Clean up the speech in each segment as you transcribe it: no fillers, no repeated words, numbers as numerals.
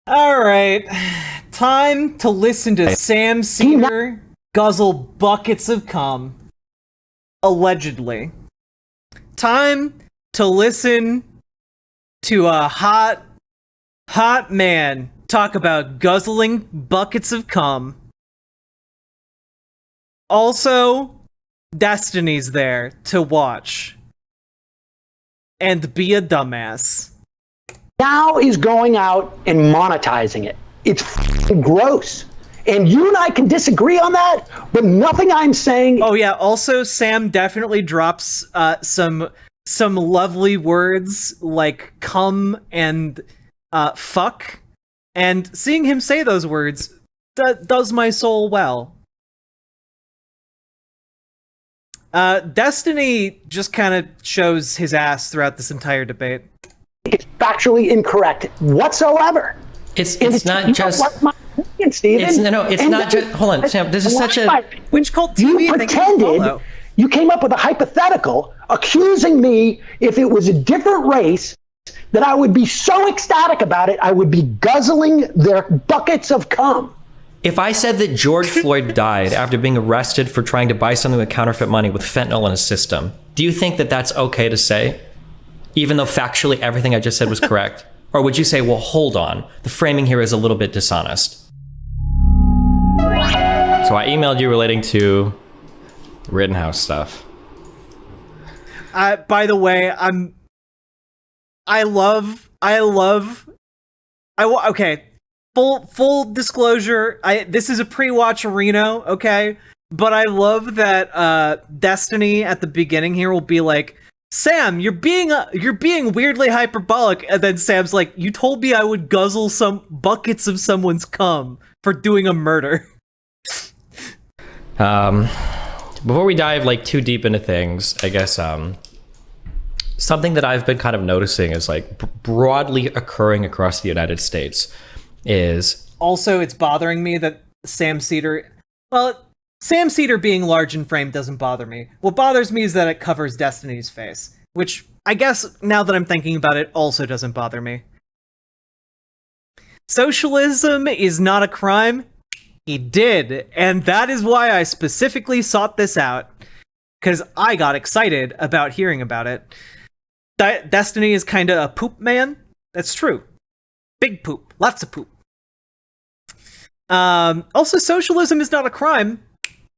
All right, time to listen to Sam Seder guzzle buckets of cum. Allegedly. Time to listen to a hot man talk about guzzling buckets of cum. Also, Destiny's there to watch and be a dumbass. Now is going out and monetizing it. It's gross. And you and I can disagree on that, but nothing I'm saying... Oh yeah, also Sam definitely drops some lovely words like cum and fuck. And seeing him say those words does my soul well. Destiny just kind of shows his ass throughout this entire debate. It's factually incorrect whatsoever. It's not just... Stephen. It's not just... Hold on, Sam, this is such a... Which cult TV you pretended, you came up with a hypothetical accusing me if it was a different race that I would be so ecstatic about it, I would be guzzling their buckets of cum. If I said that George Floyd died after being arrested for trying to buy something with counterfeit money with fentanyl in his system, do you think that that's okay to say? Even though factually everything I just said was correct? Or would you say, well, hold on, the framing here is a little bit dishonest? So I emailed you relating to Rittenhouse stuff. By the way, okay. Full disclosure, this is a pre-watch Reno, okay? But I love that Destiny at the beginning here will be like, Sam, you're being weirdly hyperbolic, and then Sam's like, you told me I would guzzle some buckets of someone's cum for doing a murder. Before we dive like too deep into things, I guess something that I've been kind of noticing is like broadly occurring across the United States is... Also, it's bothering me that Sam Seder being large in frame doesn't bother me. What bothers me is that it covers Destiny's face, which I guess, now that I'm thinking about it, also doesn't bother me. Socialism is not a crime. He did, and that is why I specifically sought this out, because I got excited about hearing about it. Destiny is kind of a poop man. That's true. Big poop. Lots of poop. Also, socialism is not a crime.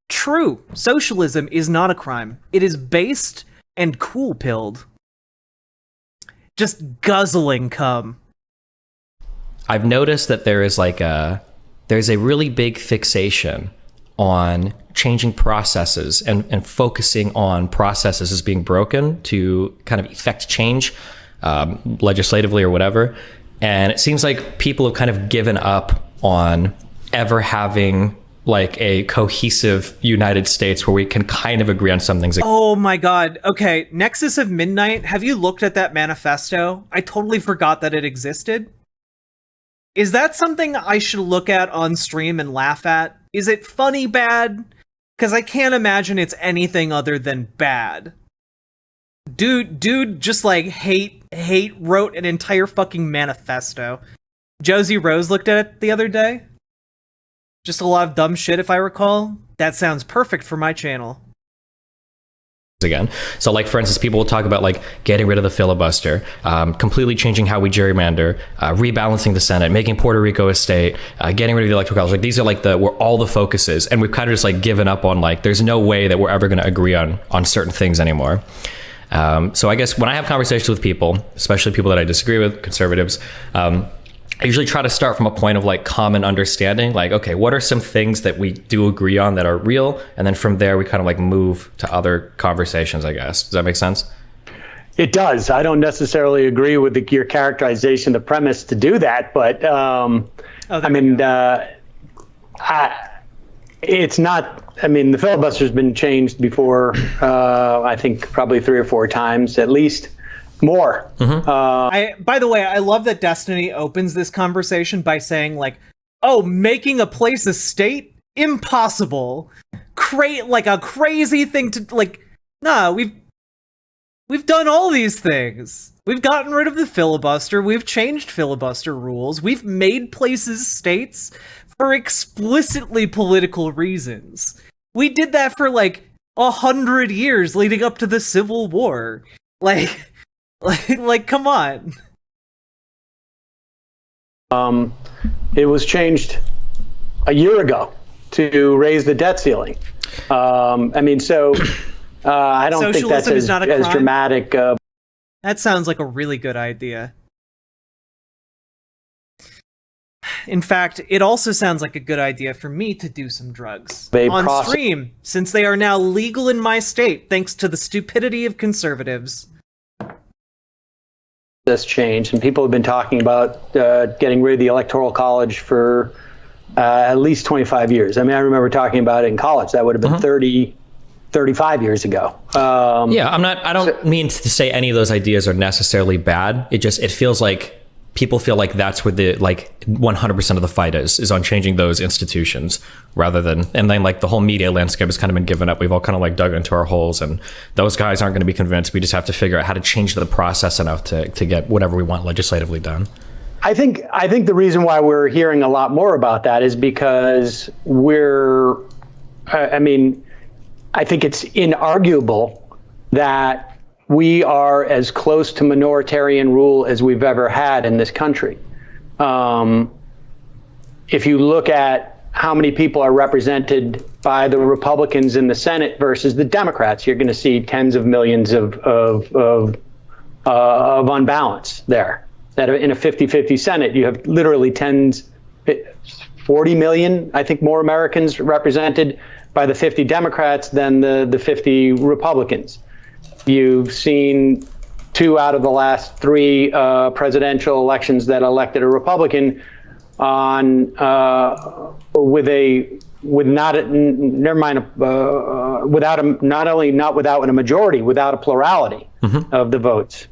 True. Socialism is not a crime. It is based and cool-pilled. Just guzzling cum. I've noticed that there's a really big fixation on changing processes and focusing on processes as being broken to kind of effect change legislatively or whatever. And it seems like people have kind of given up on ever having like a cohesive United States where we can kind of agree on some things. Oh my god. Okay, Nexus of Midnight, have you looked at that manifesto? I totally forgot that it existed. Is that something I should look at on stream and laugh at? Is it funny bad? Because I can't imagine it's anything other than bad. Dude just like hate wrote an entire fucking manifesto. Josie Rose looked at it the other day. Just a lot of dumb shit, if I recall. That sounds perfect for my channel. Again. So like, for instance, people will talk about like getting rid of the filibuster, completely changing how we gerrymander, rebalancing the Senate, making Puerto Rico a state, getting rid of the electoral college. Like these are like where all the focus is. And we've kind of just like given up on like, there's no way that we're ever going to agree on certain things anymore. So I guess when I have conversations with people, especially people that I disagree with, conservatives, I usually try to start from a point of like common understanding, like, okay, what are some things that we do agree on that are real? And then from there, we kind of like move to other conversations, I guess. Does that make sense? It does. I don't necessarily agree with your characterization, the premise to do that, but it's not, I mean, the filibuster's been changed before, I think probably 3 or 4 times at least. More. Mm-hmm. By the way, I love that Destiny opens this conversation by saying like, oh, making a place a state? Impossible. Like a crazy thing to like, nah, we've We've done all these things. We've gotten rid of the filibuster. We've changed filibuster rules. We've made places states for explicitly political reasons. We did that for like 100 years leading up to the Civil War. Like, come on. It was changed a year ago to raise the debt ceiling. I mean, so I don't think that's as dramatic. That sounds like a really good idea. In fact, it also sounds like a good idea for me to do some drugs on stream, since they are now legal in my state, thanks to the stupidity of conservatives. This change, and people have been talking about getting rid of the Electoral College for at least 25 years. I mean, I remember talking about it in college. That would have been 35 years ago. Yeah, I don't mean to say any of those ideas are necessarily bad. It feels like people feel like that's where the 100% of the fight is on changing those institutions rather than, and then like the whole media landscape has kind of been given up. We've all kind of like dug into our holes, and those guys aren't going to be convinced. We just have to figure out how to change the process enough to get whatever we want legislatively done. I think the reason why we're hearing a lot more about that is because I think it's inarguable that we are as close to minoritarian rule as we've ever had in this country. If you look at how many people are represented by the Republicans in the Senate versus the Democrats, you're going to see tens of millions of unbalance there. That in a 50-50 Senate, you have literally 40 million, I think, more Americans represented by the 50 Democrats than the 50 Republicans. You've seen 2 out of the last 3 presidential elections that elected a Republican on not without a majority, without a plurality of the votes.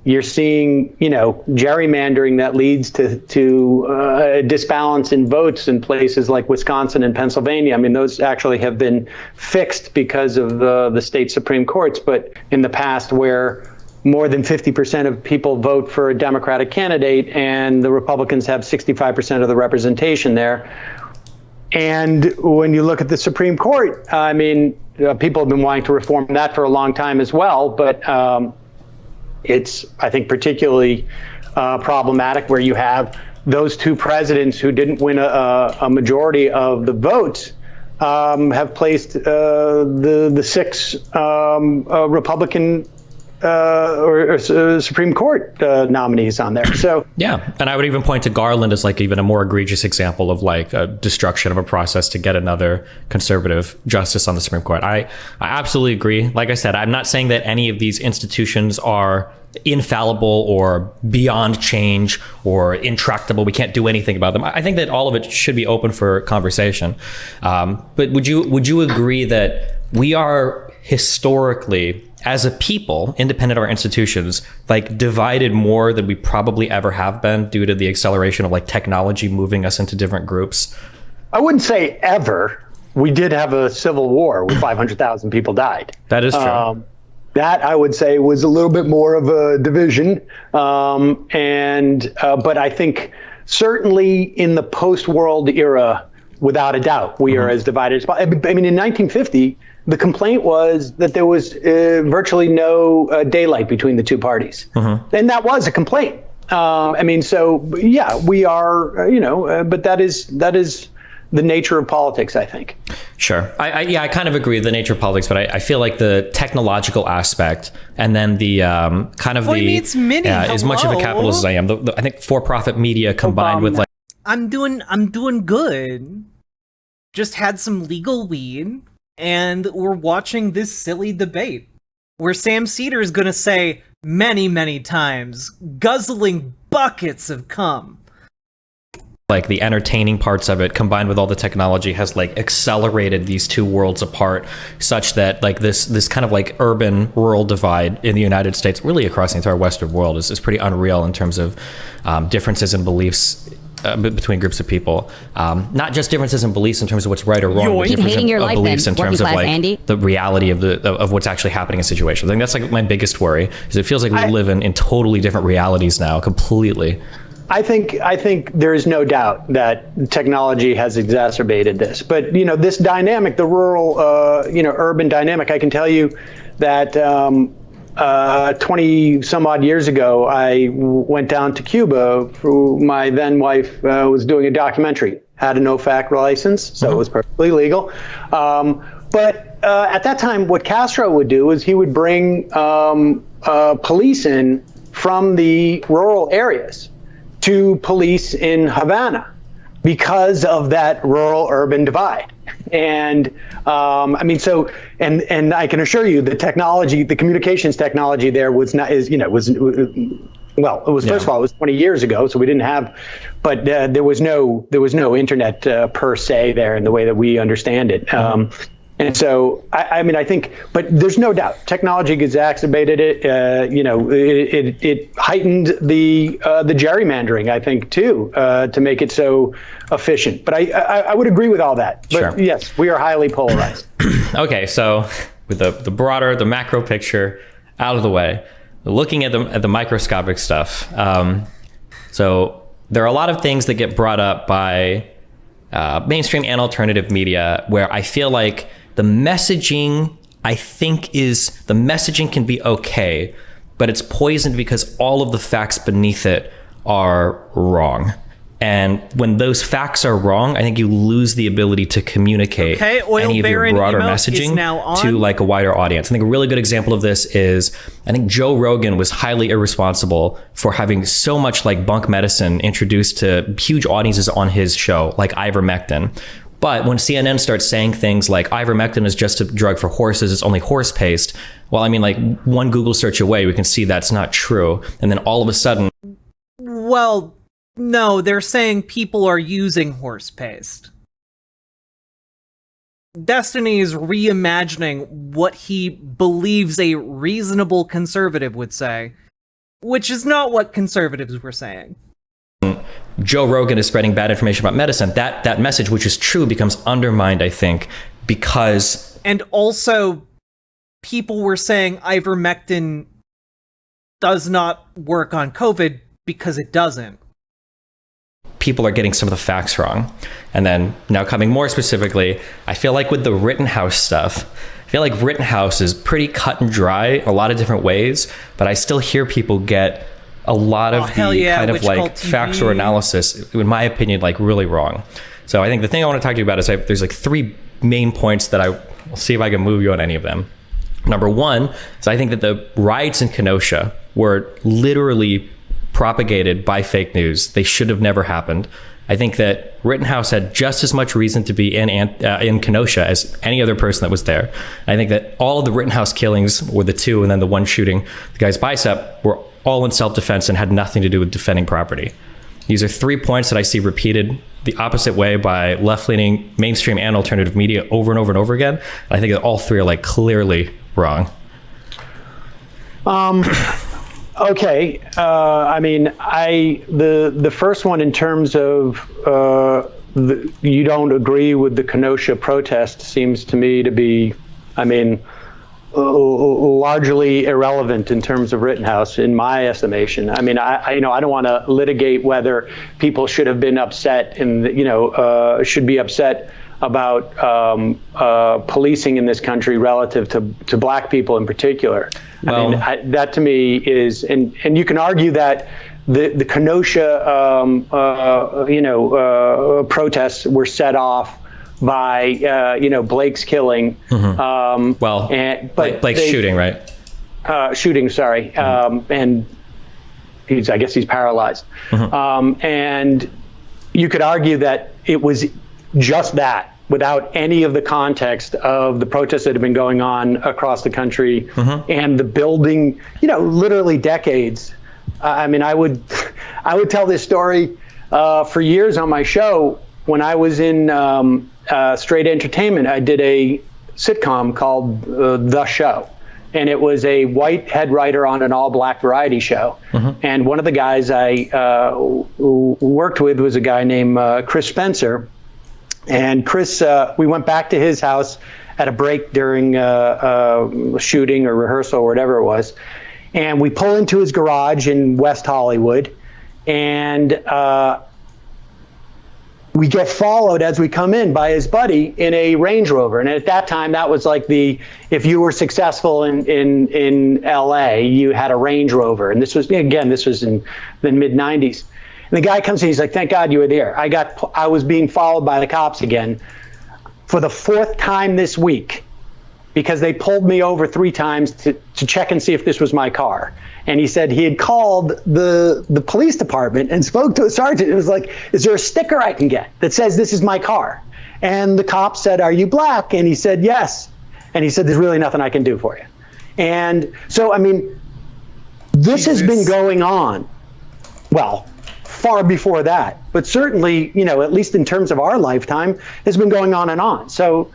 You're seeing, gerrymandering that leads to a disbalance in votes in places like Wisconsin and Pennsylvania. I mean, those actually have been fixed because of the state Supreme Courts. But in the past, where more than 50% of people vote for a Democratic candidate and the Republicans have 65% of the representation there. And when you look at the Supreme Court, I mean, people have been wanting to reform that for a long time as well. But it's, I think, particularly problematic where you have those 2 presidents who didn't win a majority of the votes have placed the 6 Republican or Supreme Court nominees on there. So yeah, and I would even point to Garland as like even a more egregious example of like a destruction of a process to get another conservative justice on the Supreme Court. I absolutely agree. Like I said, I'm not saying that any of these institutions are infallible or beyond change or intractable. We can't do anything about them. I think that all of it should be open for conversation. But would you agree that we are historically, as a people, independent of our institutions, like divided more than we probably ever have been due to the acceleration of like technology moving us into different groups? I wouldn't say ever. We did have a civil war where 500,000 people died. That is true. That I would say was a little bit more of a division. But I think certainly in the post-world era, without a doubt, we are as divided as possible. I mean, in 1950, the complaint was that there was virtually no daylight between the 2 parties. And that was a complaint. I mean, so yeah, we are, but that is the nature of politics, I think. Sure. I kind of agree with the nature of politics, but I feel like the technological aspect and then the kind of as much of a capitalist as I am, I think for-profit media combined with like... I'm doing good. Just had some legal weed, and we're watching this silly debate where Sam Seder is going to say many, many times, guzzling buckets of cum. Like the entertaining parts of it combined with all the technology has like accelerated these 2 worlds apart such that like this kind of like urban rural divide in the United States, really across the entire Western world, is pretty unreal in terms of differences in beliefs between groups of people, not just differences in beliefs in terms of what's right or wrong, but Keep differences hating your of life beliefs then, in terms of working class like Andy. the reality of what's actually happening in situations. I think that's like my biggest worry, is it feels like we live in totally different realities now, completely. I think there is no doubt that technology has exacerbated this. But, this dynamic, the rural, urban dynamic, I can tell you that 20 some odd years ago, I went down to Cuba. My then wife was doing a documentary, had a no-fact license, so it was perfectly legal. But at that time, what Castro would do is he would bring police in from the rural areas to police in Havana because of that rural-urban divide. And and I can assure you the technology, the communications technology there was not, first of all, it was 20 years ago, so we didn't have, but there was no internet per se there in the way that we understand it. And so, I think, but there's no doubt technology exacerbated it. It heightened the gerrymandering, I think, too, to make it so efficient. But I would agree with all that. But Sure. Yes, we are highly polarized. Okay, so with the broader, the macro picture out of the way, looking at the microscopic stuff. So there are a lot of things that get brought up by mainstream and alternative media where I feel like the messaging can be okay, but it's poisoned because all of the facts beneath it are wrong. And when those facts are wrong, I think you lose the ability to communicate any of your broader messaging to like a wider audience. I think a really good example of this is, I think Joe Rogan was highly irresponsible for having so much like bunk medicine introduced to huge audiences on his show, like ivermectin. But when CNN starts saying things like ivermectin is just a drug for horses, it's only horse paste. Well, I mean, like one Google search away, we can see that's not true. And then all of a sudden, well, no, they're saying people are using horse paste. Destiny is reimagining what he believes a reasonable conservative would say, which is not what conservatives were saying. Joe Rogan is spreading bad information about medicine. That message, which is true, becomes undermined, I think, because... And also, people were saying ivermectin does not work on COVID because it doesn't. People are getting some of the facts wrong. And then, now coming more specifically, I feel like with the Rittenhouse stuff, I feel like Rittenhouse is pretty cut and dry a lot of different ways, but I still hear people get a lot of kind of like facts or analysis, in my opinion, like really wrong. So I think the thing I want to talk to you about is there's like three main points that I'll see if I can move you on any of them. Number one is I think that the riots in Kenosha were literally propagated by fake news. They should have never happened. I think that Rittenhouse had just as much reason to be in Kenosha as any other person that was there. I think that all of the Rittenhouse killings, or the two, and then the one shooting the guy's bicep, were all in self-defense and had nothing to do with defending property. These are 3 points that I see repeated the opposite way by left-leaning mainstream and alternative media over and over and over again. I think that all three are like clearly wrong. Okay. The first one, in terms of you don't agree with the Kenosha protest, seems to me to be, largely irrelevant in terms of Rittenhouse, in my estimation. I don't want to litigate whether people should have been upset and should be upset about policing in this country relative to black people in particular. Well, That to me is, and you can argue that the Kenosha protests were set off by Blake's killing. Blake's shooting, right? Shooting, sorry. And I guess he's paralyzed. And you could argue that it was just that, without any of the context of the protests that have been going on across the country and the building, literally decades. I would tell this story for years on my show. When I was in Straight Entertainment, I did a sitcom called The Show. and it was a white head writer on an all-black variety show. And one of the guys I worked with was a guy named Chris Spencer. And Chris, we went back to his house at a break during a shooting or rehearsal or whatever it was. And we pull into his garage in West Hollywood, and we get followed as we come in by his buddy in a Range Rover. And at that time, that was like if you were successful in LA, you had a Range Rover. And this was in the mid 90s. And the guy comes in, he's like, "Thank God you were there. I was being followed by the cops again for the 4th time this week, because they pulled me over 3 times to check and see if this was my car." And he said he had called the police department and spoke to a sergeant. It was like, "Is there a sticker I can get that says this is my car?" And the cop said, "Are you black?" And he said, "Yes." And he said, "There's really nothing I can do for you." And so, I mean, this has been going on, well, far before that, but certainly, at least in terms of our lifetime, has been going on and on. So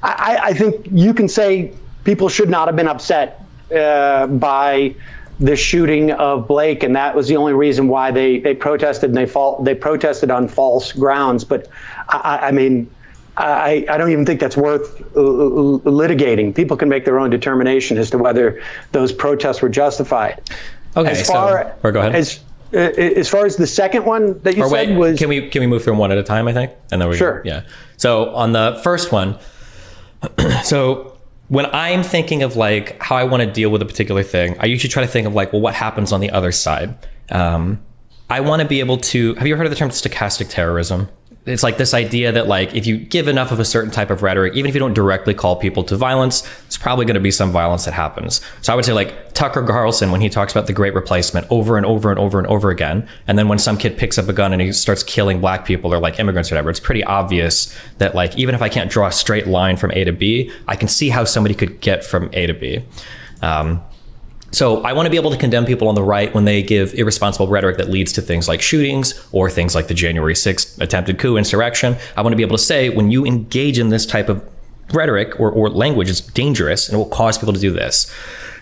I think you can say people should not have been upset by the shooting of Blake, and that was the only reason why they protested, and they protested on false grounds. But I mean, I don't even think that's worth litigating. People can make their own determination as to whether those protests were justified. Okay, or go ahead. As far as the second one that you said was... Can we move through them one at a time, I think? And then Sure. Yeah. So on the first one, so when I'm thinking of like how I want to deal with a particular thing, I usually try to think of like, well, what happens on the other side? I want to be able to... Have you ever heard of the term stochastic terrorism? It's like this idea that like if you give enough of a certain type of rhetoric, even if you don't directly call people to violence, it's probably going to be some violence that happens. So I would say like Tucker Carlson, when he talks about the Great Replacement over and over and over and over again, and then when some kid picks up a gun and he starts killing black people or like immigrants or whatever, it's pretty obvious that like even if I can't draw a straight line from A to B, I can see how somebody could get from A to B. So I want to be able to condemn people on the right when they give irresponsible rhetoric that leads to things like shootings or things like the January 6th attempted coup insurrection. I want to be able to say when you engage in this type of rhetoric or language, it's dangerous and it will cause people to do this.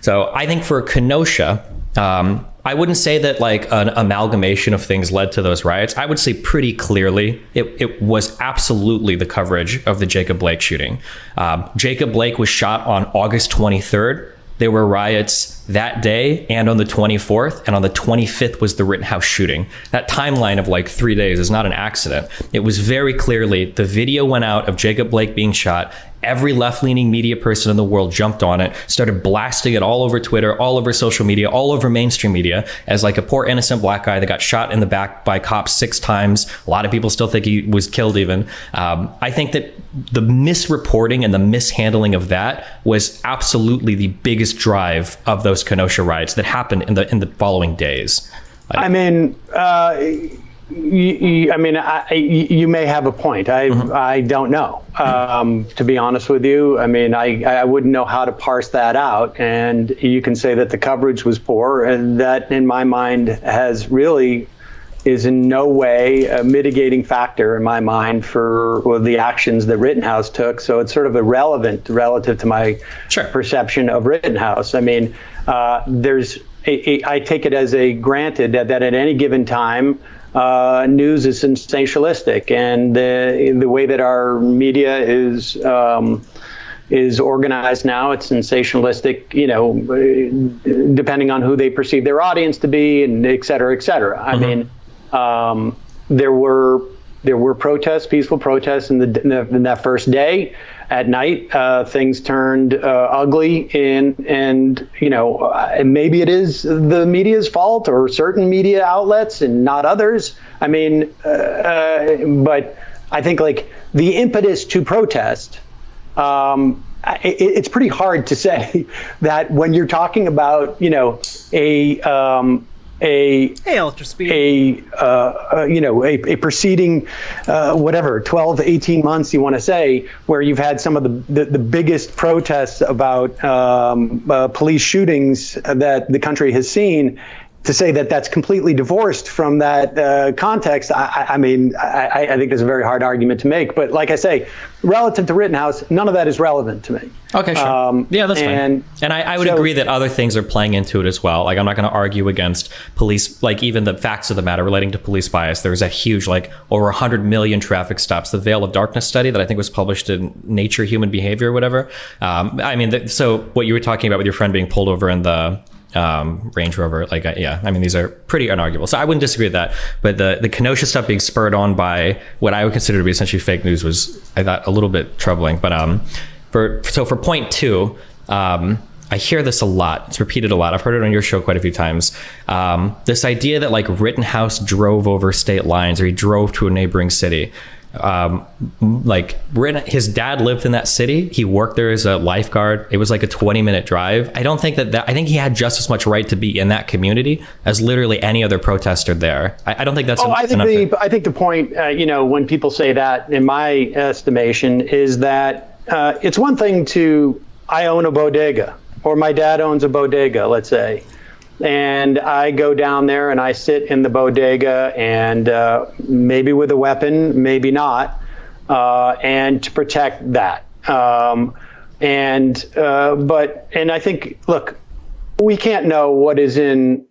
So I think for Kenosha, I wouldn't say that like an amalgamation of things led to those riots. I would say pretty clearly it was absolutely the coverage of the Jacob Blake shooting. Jacob Blake was shot on August 23rd. There were riots that day and on the 24th, and on the 25th was the Rittenhouse shooting. That timeline of like 3 days is not an accident. It was very clearly, the video went out of Jacob Blake being shot. Every left-leaning media person in the world jumped on it, started blasting it all over Twitter, all over social media, all over mainstream media as like a poor innocent black guy that got shot in the back by cops 6 times. A lot of people still think he was killed even. I think that the misreporting and the mishandling of that was absolutely the biggest drive of those Kenosha riots that happened in the following days. I mean, you may have a point. I don't know. To be honest with you, I mean, I wouldn't know how to parse that out. And you can say that the coverage was poor, and that, in my mind, is in no way a mitigating factor in my mind for the actions that Rittenhouse took. So it's sort of irrelevant relative to my perception of Rittenhouse. I mean, I take it as a granted that at any given time, news is sensationalistic, and the way that our media is organized now, it's sensationalistic, depending on who they perceive their audience to be, and et cetera, et cetera. I mean, there were protests, peaceful protests in that first day. At night, things turned ugly, and maybe it is the media's fault or certain media outlets and not others. I mean, but I think like the impetus to protest, it's pretty hard to say that when you're talking about a preceding whatever 12 to 18 months you want to say, where you've had some of the biggest protests about police shootings that the country has seen, to say that that's completely divorced from that context, I mean, I think there's a very hard argument to make. But like I say, relative to Rittenhouse, none of that is relevant to me. Okay, sure. Yeah, that's fine. And I would agree that other things are playing into it as well. Like, I'm not going to argue against police, like even the facts of the matter relating to police bias. There was a huge, like over 100 million traffic stops. The Veil of Darkness study that I think was published in Nature Human Behavior or whatever. I mean, so what you were talking about with your friend being pulled over in the Range Rover, like, yeah, I mean, these are pretty unarguable. So I wouldn't disagree with that. But the Kenosha stuff being spurred on by what I would consider to be essentially fake news was, I thought, a little bit troubling. But for point two, I hear this a lot. It's repeated a lot. I've heard it on your show quite a few times. This idea that like Rittenhouse drove over state lines, or he drove to a neighboring city. Like his dad lived in that city. He worked there as a lifeguard. It was like a 20-minute drive. I don't think that I think he had just as much right to be in that community as literally any other protester there. I don't think that's. I think the point, when people say that, in my estimation, is that it's one thing I own a bodega, or my dad owns a bodega, let's say. And I go down there and I sit in the bodega, and maybe with a weapon, maybe not, and to protect that. And I think, look, we can't know what is in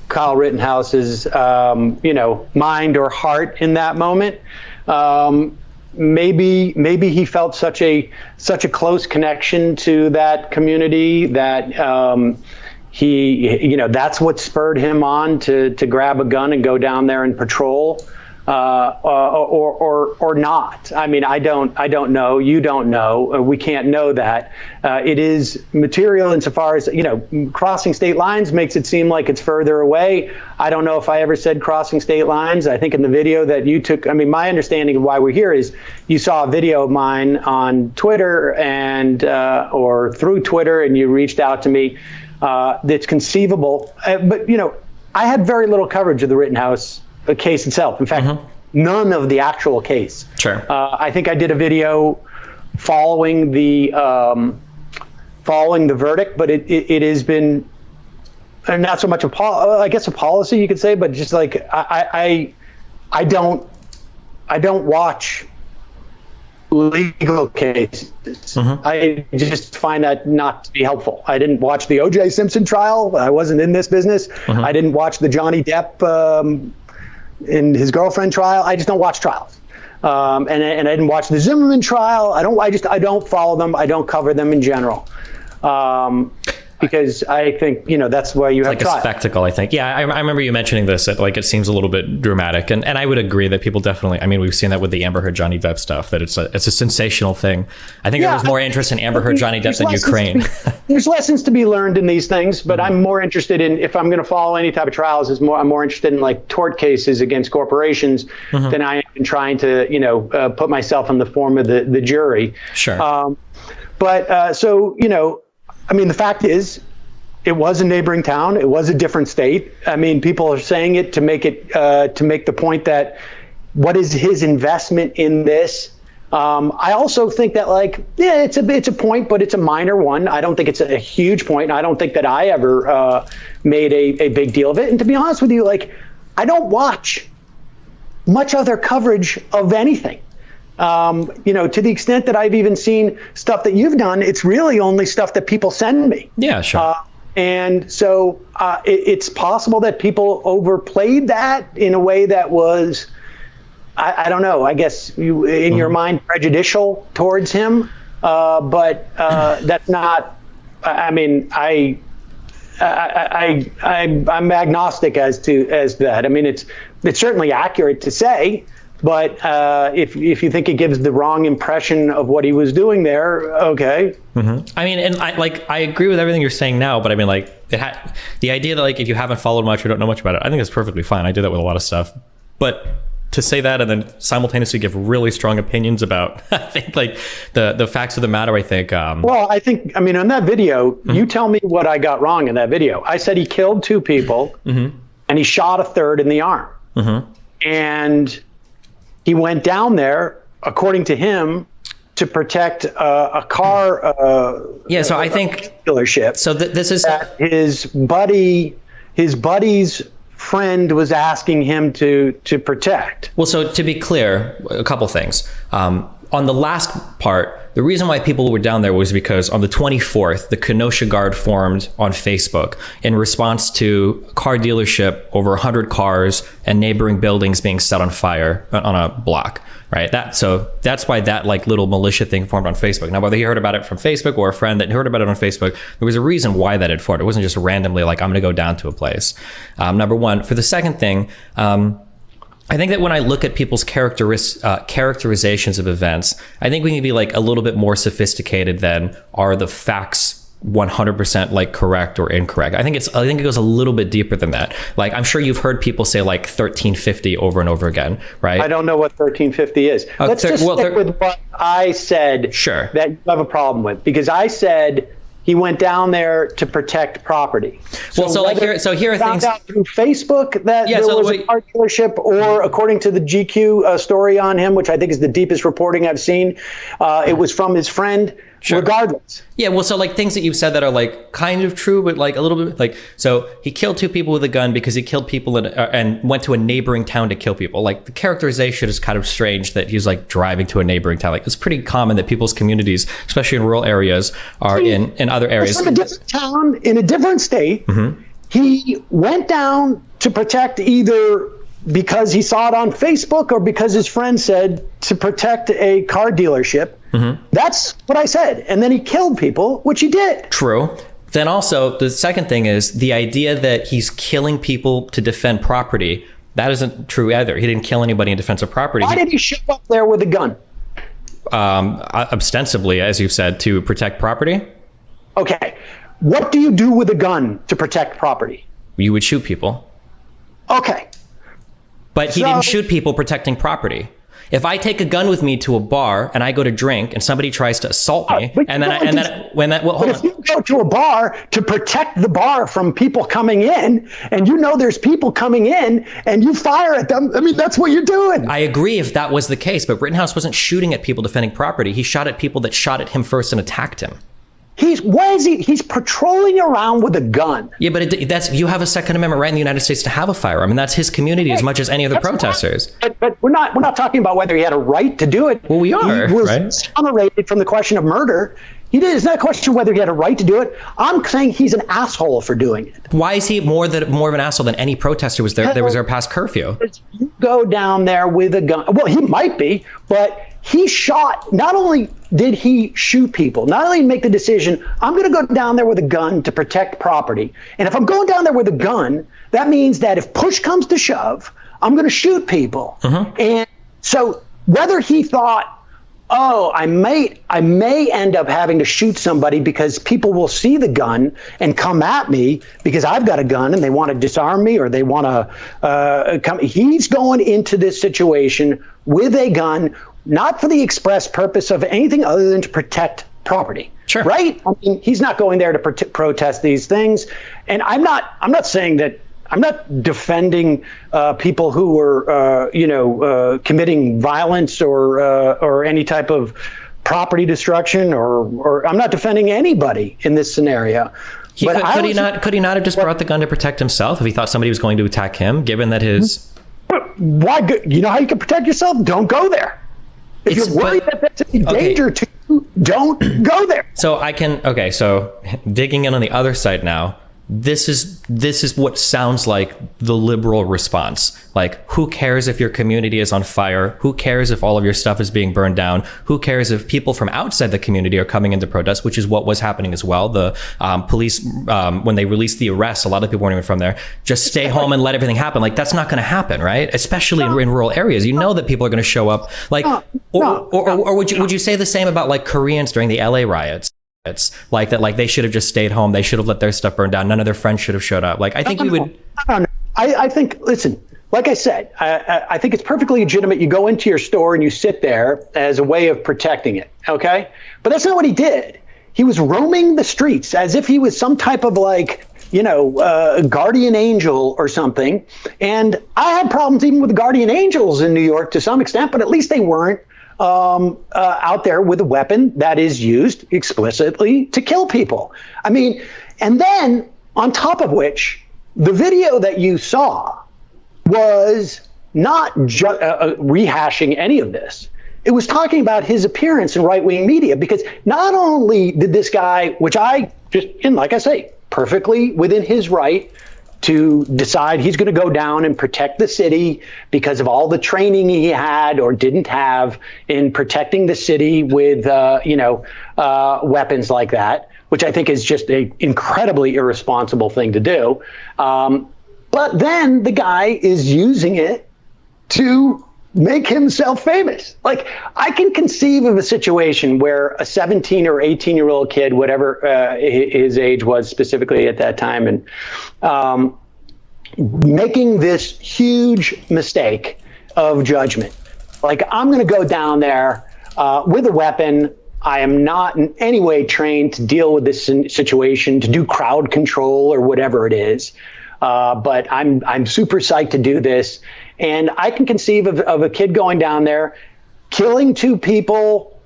Kyle Rittenhouse's, mind or heart in that moment. Maybe he felt such a close connection to that community that. That's what spurred him on to grab a gun and go down there and patrol, or not. I mean, I don't know. You don't know. We can't know that. It is material insofar as, crossing state lines makes it seem like it's further away. I don't know if I ever said crossing state lines. I think in the video that you took, I mean, my understanding of why we're here is you saw a video of mine on Twitter and or through Twitter, and you reached out to me. That's conceivable. But, I had very little coverage of the Rittenhouse case itself. In fact, none of the actual case. Sure. I think I did a video following the verdict, but it has been not so much a policy, you could say, but just like I don't watch legal cases. I just find that not to be helpful. I didn't watch the O.J. Simpson trial. I wasn't in this business. I didn't watch the Johnny Depp and his girlfriend trial. I just don't watch trials. And I didn't watch the Zimmerman trial. I don't follow them. I don't cover them in general. Because I think, that's why you have like a spectacle, I think. Yeah, I remember you mentioning this, that like it seems a little bit dramatic. And I would agree that people definitely, I mean, we've seen that with the Amber Heard Johnny Depp stuff, that it's a sensational thing. I think there was more interest in Amber Heard Johnny Depp than Ukraine. There's lessons to be learned in these things, but I'm more interested in, if I'm going to follow any type of trials, I'm more interested in like tort cases against corporations than I am in trying to, put myself in the form of the jury. Sure. I mean, the fact is, it was a neighboring town. It was a different state. I mean, people are saying it to make the point that what is his investment in this? I also think that it's a point, but it's a minor one. I don't think it's a huge point. I don't think that I ever made a big deal of it. And to be honest with you, I don't watch much other coverage of anything. To the extent that I've even seen stuff that you've done, it's really only stuff that people send me. Yeah, sure. And so it's possible that people overplayed that in a way that was, I don't know, I guess in your mind, prejudicial towards him. But that's not, I mean, I'm agnostic as to that. I mean, it's certainly accurate to say. But if you think it gives the wrong impression of what he was doing there, okay. I mean, and I agree with everything you're saying now, but I mean, the idea that if you haven't followed much or don't know much about it, I think that's perfectly fine. I do that with a lot of stuff. But to say that and then simultaneously give really strong opinions about, I think the facts of the matter, I think. Well, I think, on that video, you tell me what I got wrong in that video. I said he killed 2 people and he shot a 3rd in the arm. And he went down there, according to him, to protect a car. So I think dealership. So this is that his buddy his buddy's friend was asking him to protect. Well, so to be clear, a couple things. On the last part, the reason why people were down there was because on the 24th, the Kenosha Guard formed on Facebook in response to a car dealership, over 100 cars and neighboring buildings being set on fire on a block, right? So that's why that like little militia thing formed on Facebook. Now, whether he heard about it from Facebook or a friend that heard about it on Facebook, there was a reason why that had formed. It wasn't just randomly like, I'm going to go down to a place. Number one. For the second thing, I think that when I look at people's characterizations of events, I think we need to be like a little bit more sophisticated than are the facts 100% like correct or incorrect. I think it goes a little bit deeper than that. Like, I'm sure you've heard people say like 1350 over and over again, right? I don't know what 1350 is. Let's just stick with what I said. Sure. That you have a problem with, because I said he went down there to protect property. Well, so here are things out through Facebook that there was a car dealership, or according to the GQ story on him, which I think is the deepest reporting I've seen, it was from his friend. Sure. Regardless. Yeah, well, so like things that you've said that are like kind of true, but like a little bit like, so he killed 2 people with a gun because he killed people and went to a neighboring town to kill people. Like, the characterization is kind of strange that he's like driving to a neighboring town. Like, it's pretty common that people's communities, especially in rural areas, are in other areas. From a different town in a different state. Mm-hmm. He went down to protect, either because he saw it on Facebook or because his friend said to protect a car dealership. Mm-hmm. That's what I said. And then he killed people, which he did. True. Then also, the second thing is the idea that he's killing people to defend property. That isn't true either. He didn't kill anybody in defense of property. Why did he show up there with a gun? Ostensibly, as you've said, to protect property. Okay. What do you do with a gun to protect property? You would shoot people. Okay. But he didn't shoot people protecting property. If I take a gun with me to a bar and I go to drink and somebody tries to assault me, hold on. If you go to a bar to protect the bar from people coming in, and you know there's people coming in, and you fire at them, I mean, that's what you're doing. I agree if that was the case, but Rittenhouse wasn't shooting at people defending property. He shot at people that shot at him first and attacked him. He's patrolling around with a gun. Yeah, but you have a Second Amendment right in the United States to have a firearm. I mean, that's his community as much as any other protesters. But we're not talking about whether he had a right to do it. Well, we are, he was right? exonerated from the question of murder. It's not a question whether he had a right to do it. I'm saying he's an asshole for doing it. Why is he more of an asshole than any protester was there? There was there past curfew. You go down there with a gun. Well, he might be, but he shot. Not only did he shoot people, not only make the decision, I'm going to go down there with a gun to protect property. And if I'm going down there with a gun, that means that if push comes to shove, I'm going to shoot people. Mm-hmm. And so whether he thought, oh, I may end up having to shoot somebody because people will see the gun and come at me because I've got a gun and they want to disarm me, or they want to come. He's going into this situation with a gun, not for the express purpose of anything other than to protect property. Sure. Right? I mean, he's not going there to protest these things. And I'm not saying that. I'm not defending people who were, committing violence or any type of property destruction, or I'm not defending anybody in this scenario. Could he not have just brought the gun to protect himself if he thought somebody was going to attack him? Given that his why? You know how you can protect yourself? Don't go there. If you're worried that that's a danger to you, don't go there. So digging in on the other side now. This is what sounds like the liberal response. Like, who cares if your community is on fire? Who cares if all of your stuff is being burned down? Who cares if people from outside the community are coming into protest, which is what was happening as well. The police, when they released the arrests, a lot of people weren't even from there. Just stay home and let everything happen. Like, that's not going to happen, right? Especially in rural areas. You know that people are going to show up. Like, or would you say the same about like Koreans during the LA riots? It's like that, like they should have just stayed home. They should have let their stuff burn down. None of their friends should have showed up. Like, I think I think, listen, like I said, I think it's perfectly legitimate. You go into your store and you sit there as a way of protecting it. Okay. But that's not what he did. He was roaming the streets as if he was some type of guardian angel or something. And I had problems even with guardian angels in New York to some extent, but at least they weren't out there with a weapon that is used explicitly to kill people. I mean, and then on top of which, the video that you saw was not rehashing any of this. It was talking about his appearance in right-wing media, because not only did this guy, which I just, and like I say, perfectly within his right to decide he's going to go down and protect the city because of all the training he had or didn't have in protecting the city with, weapons like that, which I think is just an incredibly irresponsible thing to do. But then the guy is using it to make himself famous. Like, I can conceive of a situation where a 17 or 18-year-old kid, whatever his age was specifically at that time, and making this huge mistake of judgment. Like, I'm going to go down there with a weapon. I am not in any way trained to deal with this situation, to do crowd control or whatever it is. But I'm super psyched to do this. And I can conceive of a kid going down there, killing two people,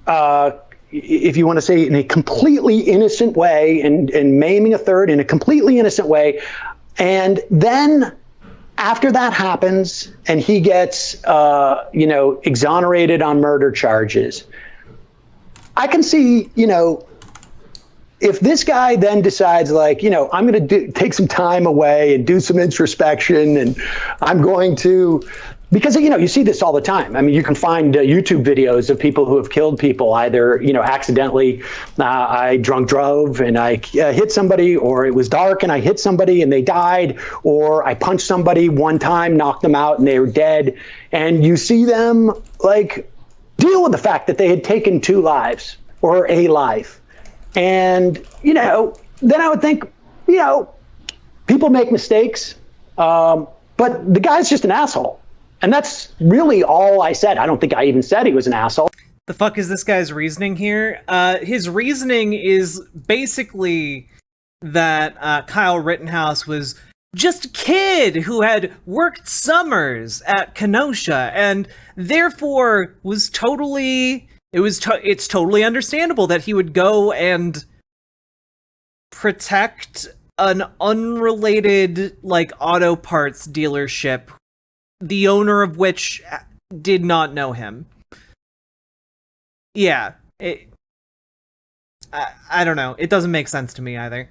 if you want to say in a completely innocent way, and maiming a third in a completely innocent way. And then after that happens and he gets, exonerated on murder charges, I can see, if this guy then decides, like, I'm going to take some time away and do some introspection, and I'm going to, because, you see this all the time. I mean, you can find YouTube videos of people who have killed people, either, accidentally, I drunk drove and I hit somebody, or it was dark and I hit somebody and they died, or I punched somebody one time, knocked them out and they were dead. And you see them, like, deal with the fact that they had taken two lives or a life. And, then I would think, people make mistakes, but the guy's just an asshole. And that's really all I said. I don't think I even said he was an asshole. The fuck is this guy's reasoning here? His reasoning is basically that Kyle Rittenhouse was just a kid who had worked summers at Kenosha and therefore was totally... It's totally understandable that he would go and protect an unrelated, like, auto parts dealership, the owner of which did not know him. Yeah, I don't know. It doesn't make sense to me either.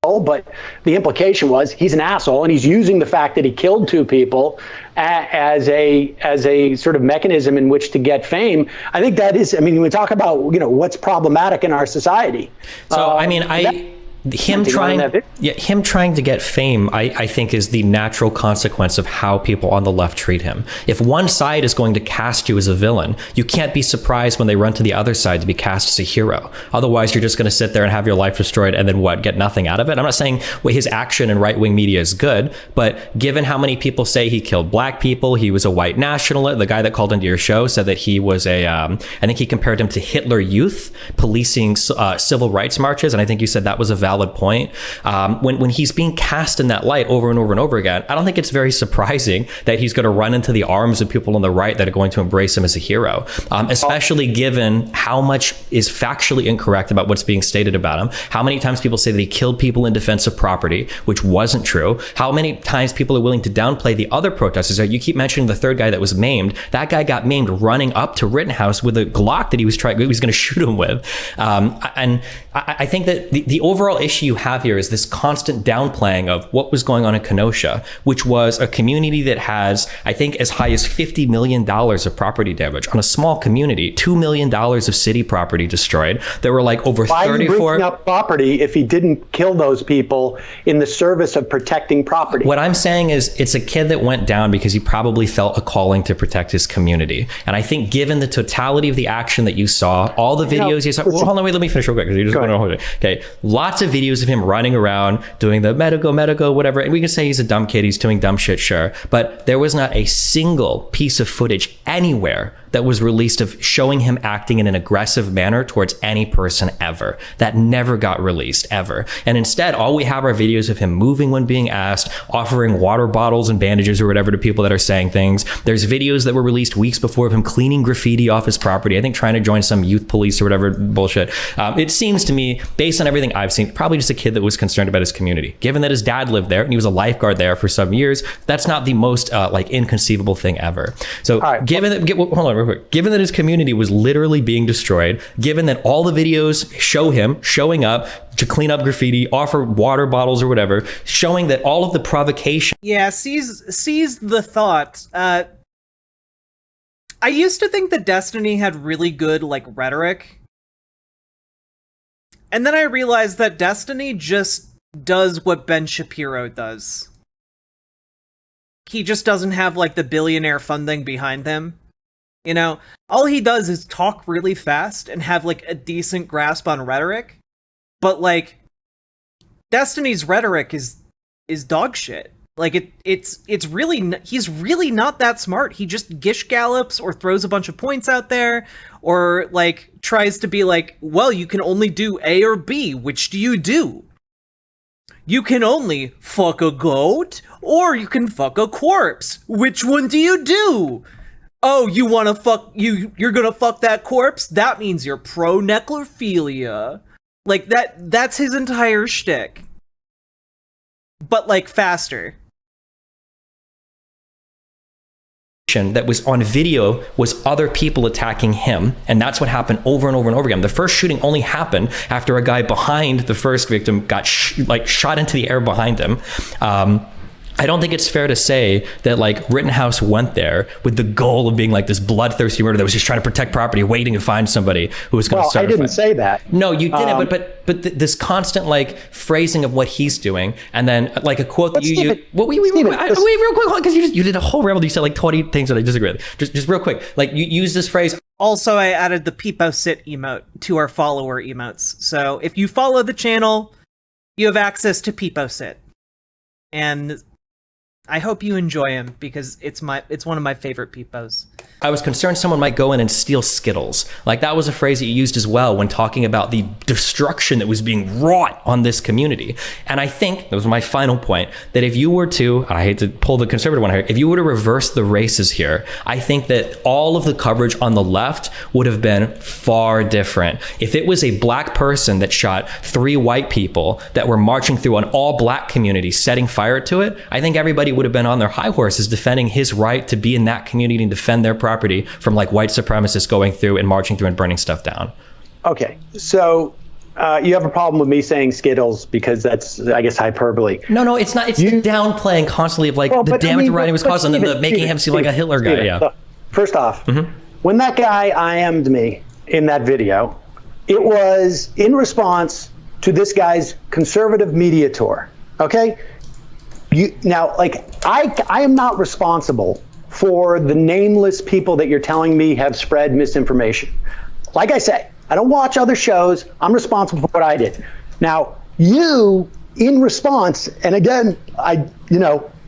But the implication was he's an asshole, and he's using the fact that he killed two people as a sort of mechanism in which to get fame. I think that is, when we talk about, what's problematic in our society. So, him trying to get fame, I think, is the natural consequence of how people on the left treat him. If one side is going to cast you as a villain, you can't be surprised when they run to the other side to be cast as a hero. Otherwise, you're just going to sit there and have your life destroyed and then get nothing out of it. I'm not saying his action in right-wing media is good, but given how many people say he killed black people, he was a white nationalist. The guy that called into your show said that he was I think he compared him to Hitler Youth policing civil rights marches, and I think you said that was a valid point. When he's being cast in that light over and over and over again, I don't think it's very surprising that he's going to run into the arms of people on the right that are going to embrace him as a hero, especially given how much is factually incorrect about what's being stated about him. How many times people say that he killed people in defense of property, which wasn't true. How many times people are willing to downplay the other protesters. You keep mentioning the third guy that was maimed. That guy got maimed running up to Rittenhouse with a Glock that he was going to shoot him with. And I think that the overall issue you have here is this constant downplaying of what was going on in Kenosha, which was a community that has, I think, as high as $50 million of property damage on a small community, $2 million of city property destroyed. There were like over 34. Why are you bringing up property if he didn't kill those people in the service of protecting property? What I'm saying is it's a kid that went down because he probably felt a calling to protect his community. And I think given the totality of the action that you saw, all the videos you saw, well, hold on, wait, let me finish real quick because you just want to hold it. Okay, lots of videos of him running around doing the medico, whatever. And we can say he's a dumb kid, he's doing dumb shit, sure. But there was not a single piece of footage anywhere that was released of showing him acting in an aggressive manner towards any person ever. That never got released, ever. And instead, all we have are videos of him moving when being asked, offering water bottles and bandages or whatever to people that are saying things. There's videos that were released weeks before of him cleaning graffiti off his property, I think trying to join some youth police or whatever bullshit. It seems to me, based on everything I've seen, probably just a kid that was concerned about his community. Given that his dad lived there and he was a lifeguard there for some years, that's not the most inconceivable thing ever. So right. Given that his community was literally being destroyed, given that all the videos show him showing up to clean up graffiti, offer water bottles or whatever, showing that all of the provocation. Yeah, sees the thought. I used to think that Destiny had really good rhetoric. And then I realized that Destiny just does what Ben Shapiro does. He just doesn't have the billionaire funding behind him. You know, all he does is talk really fast and have a decent grasp on rhetoric. But Destiny's rhetoric is dog shit. It's really, he's really not that smart. He just gish gallops or throws a bunch of points out there, or tries to be well, you can only do A or B. Which do you do? You can only fuck a goat, or you can fuck a corpse. Which one do you do? Oh, you want to fuck, you're gonna fuck that corpse? That means you're pro-necrophilia. That's his entire shtick. But faster. That was on video was other people attacking him, and that's what happened over and over and over again. The first shooting only happened after a guy behind the first victim got shot into the air behind him. I don't think it's fair to say that Rittenhouse went there with the goal of being this bloodthirsty murderer that was just trying to protect property, waiting to find somebody who was going to start. I didn't say that. No, you didn't. But this constant phrasing of what he's doing, and then a quote that you use. Well, wait, real quick, because you did a whole ramble. You said 20 things that I disagree with. Just real quick, you use this phrase. Also, I added the Peepo Sit emote to our follower emotes. So if you follow the channel, you have access to Peepo Sit, and I hope you enjoy him because it's one of my favorite peepos. I was concerned someone might go in and steal Skittles. That was a phrase that you used as well when talking about the destruction that was being wrought on this community. And I think, that was my final point, that if you were to, I hate to pull the conservative one here, if you were to reverse the races here, I think that all of the coverage on the left would have been far different. If it was a black person that shot 3 white people that were marching through an all black community setting fire to it, I think everybody would have been on their high horses defending his right to be in that community and defend their property from white supremacists going through and marching through and burning stuff down. Okay, so you have a problem with me saying Skittles because that's, I guess, hyperbole. No, it's not. It's the downplaying constantly of the damage the writing was causing and making him seem like a Hitler guy. Yeah. So, first off, when that guy IM'd me in that video, it was in response to this guy's conservative media tour. Okay. I am not responsible for the nameless people that you're telling me have spread misinformation. Like I say, I don't watch other shows. I'm responsible for what I did. Now, you, in response, and again, I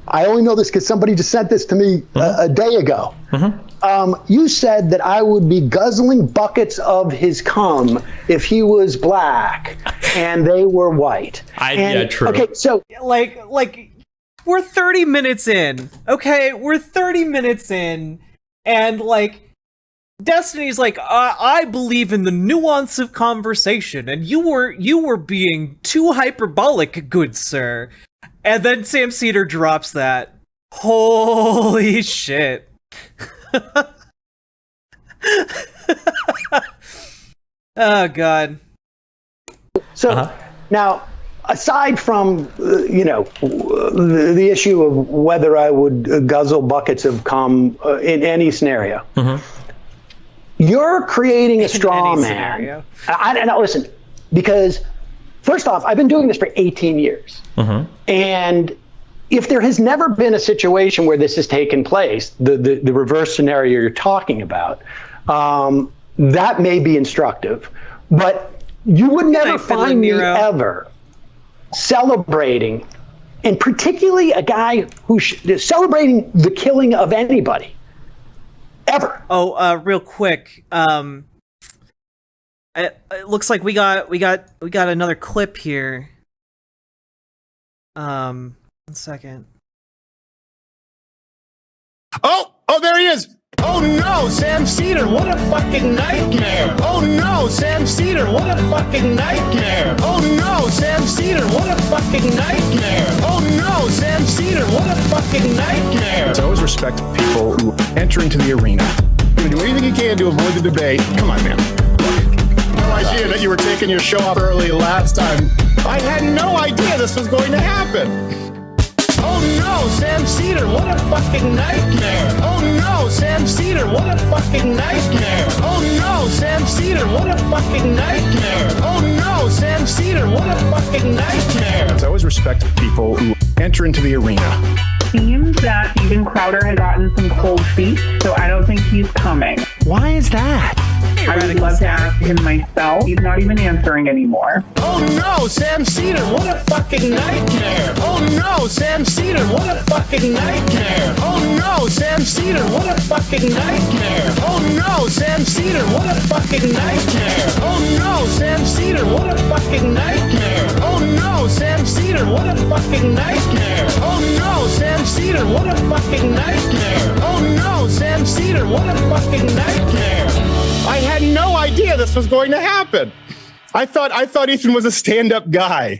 only know this because somebody just sent this to me a day ago. You said that I would be guzzling buckets of his cum if he was black and they were white. Yeah, true. Okay, so we're 30 minutes in. Okay, we're 30 minutes in, and Destiny's I believe in the nuance of conversation, and you were being too hyperbolic, good sir. And then Sam Seder drops that. Holy shit. Oh god. So now, aside from the issue of whether I would guzzle buckets of cum in any scenario, you're creating a straw man. I listen, because first off, I've been doing this for 18 years, and if there has never been a situation where this has taken place, the reverse scenario you're talking about, that may be instructive, but you would never find me ever celebrating, and particularly a guy who's celebrating the killing of anybody. ever. Oh, real quick. It looks like we got another clip here. 1 second. Oh, there he is. Oh no, Sam Seder, what a fucking nightmare. Oh no, Sam Seder, what a fucking nightmare. Oh no, Sam Seder, what a fucking nightmare. Oh no, Sam Seder, what a fucking nightmare. I always respect people who enter into the arena. You're gonna do anything you can to avoid the debate. Come on, man. No idea that you were taking your show off early last time. I had no idea this was going to happen. Oh no, Sam Seder, what a fucking nightmare. Oh no, Sam Seder, what a fucking nightmare. Oh no, Sam Seder, what a fucking nightmare. Oh no, Sam Seder, what a fucking nightmare. I always respect people who enter into the arena. Seems that even Crowder had gotten some cold feet, so I don't think he's coming. Why is that? I would love to ask him myself. He's not even answering anymore. Oh no, Sam Seder, what a fucking nightmare. Oh no, Sam Seder, what a fucking nightmare. Oh no, Sam Seder, what a fucking nightmare. Oh no, Sam Seder, what a fucking nightmare. Oh no, Sam Seder, what a fucking nightmare. Oh no, Sam Seder, what a fucking nightmare. Oh no, Sam Seder, what a fucking nightmare. Oh no, Sam Seder, what a fucking nightmare. I had no idea this was going to happen. I thought Ethan was a stand-up guy.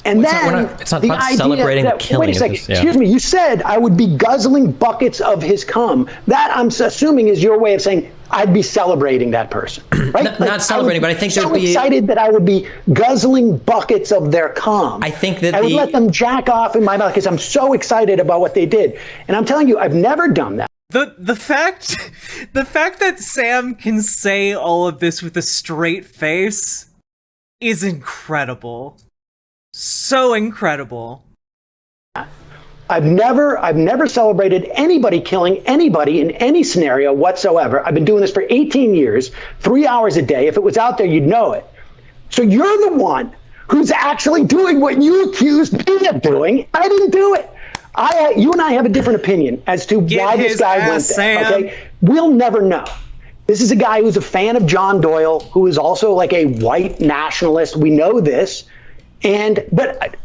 And Well, then it's not the about celebrating idea the killing. Wait a second. It's just- yeah. Excuse me. You said I would be guzzling buckets of his cum. That I'm assuming is your way of saying I'd be celebrating that person, right? Not celebrating, but I think so there'd be excited that I would be guzzling buckets of their cum. I think that I would let them jack off in my mouth because I'm so excited about what they did. And I'm telling you, I've never done that. The fact that Sam can say all of this with a straight face is incredible. So incredible. I've never celebrated anybody killing anybody in any scenario whatsoever. I've been doing this for 18 years, 3 hours a day. If it was out there, you'd know it. So you're the one who's actually doing what you accused me of doing. I didn't do it. You and I have a different opinion as to why this guy went there. Sam. Okay, we'll never know. This is a guy who's a fan of John Doyle, who is also like a white nationalist. We know this, but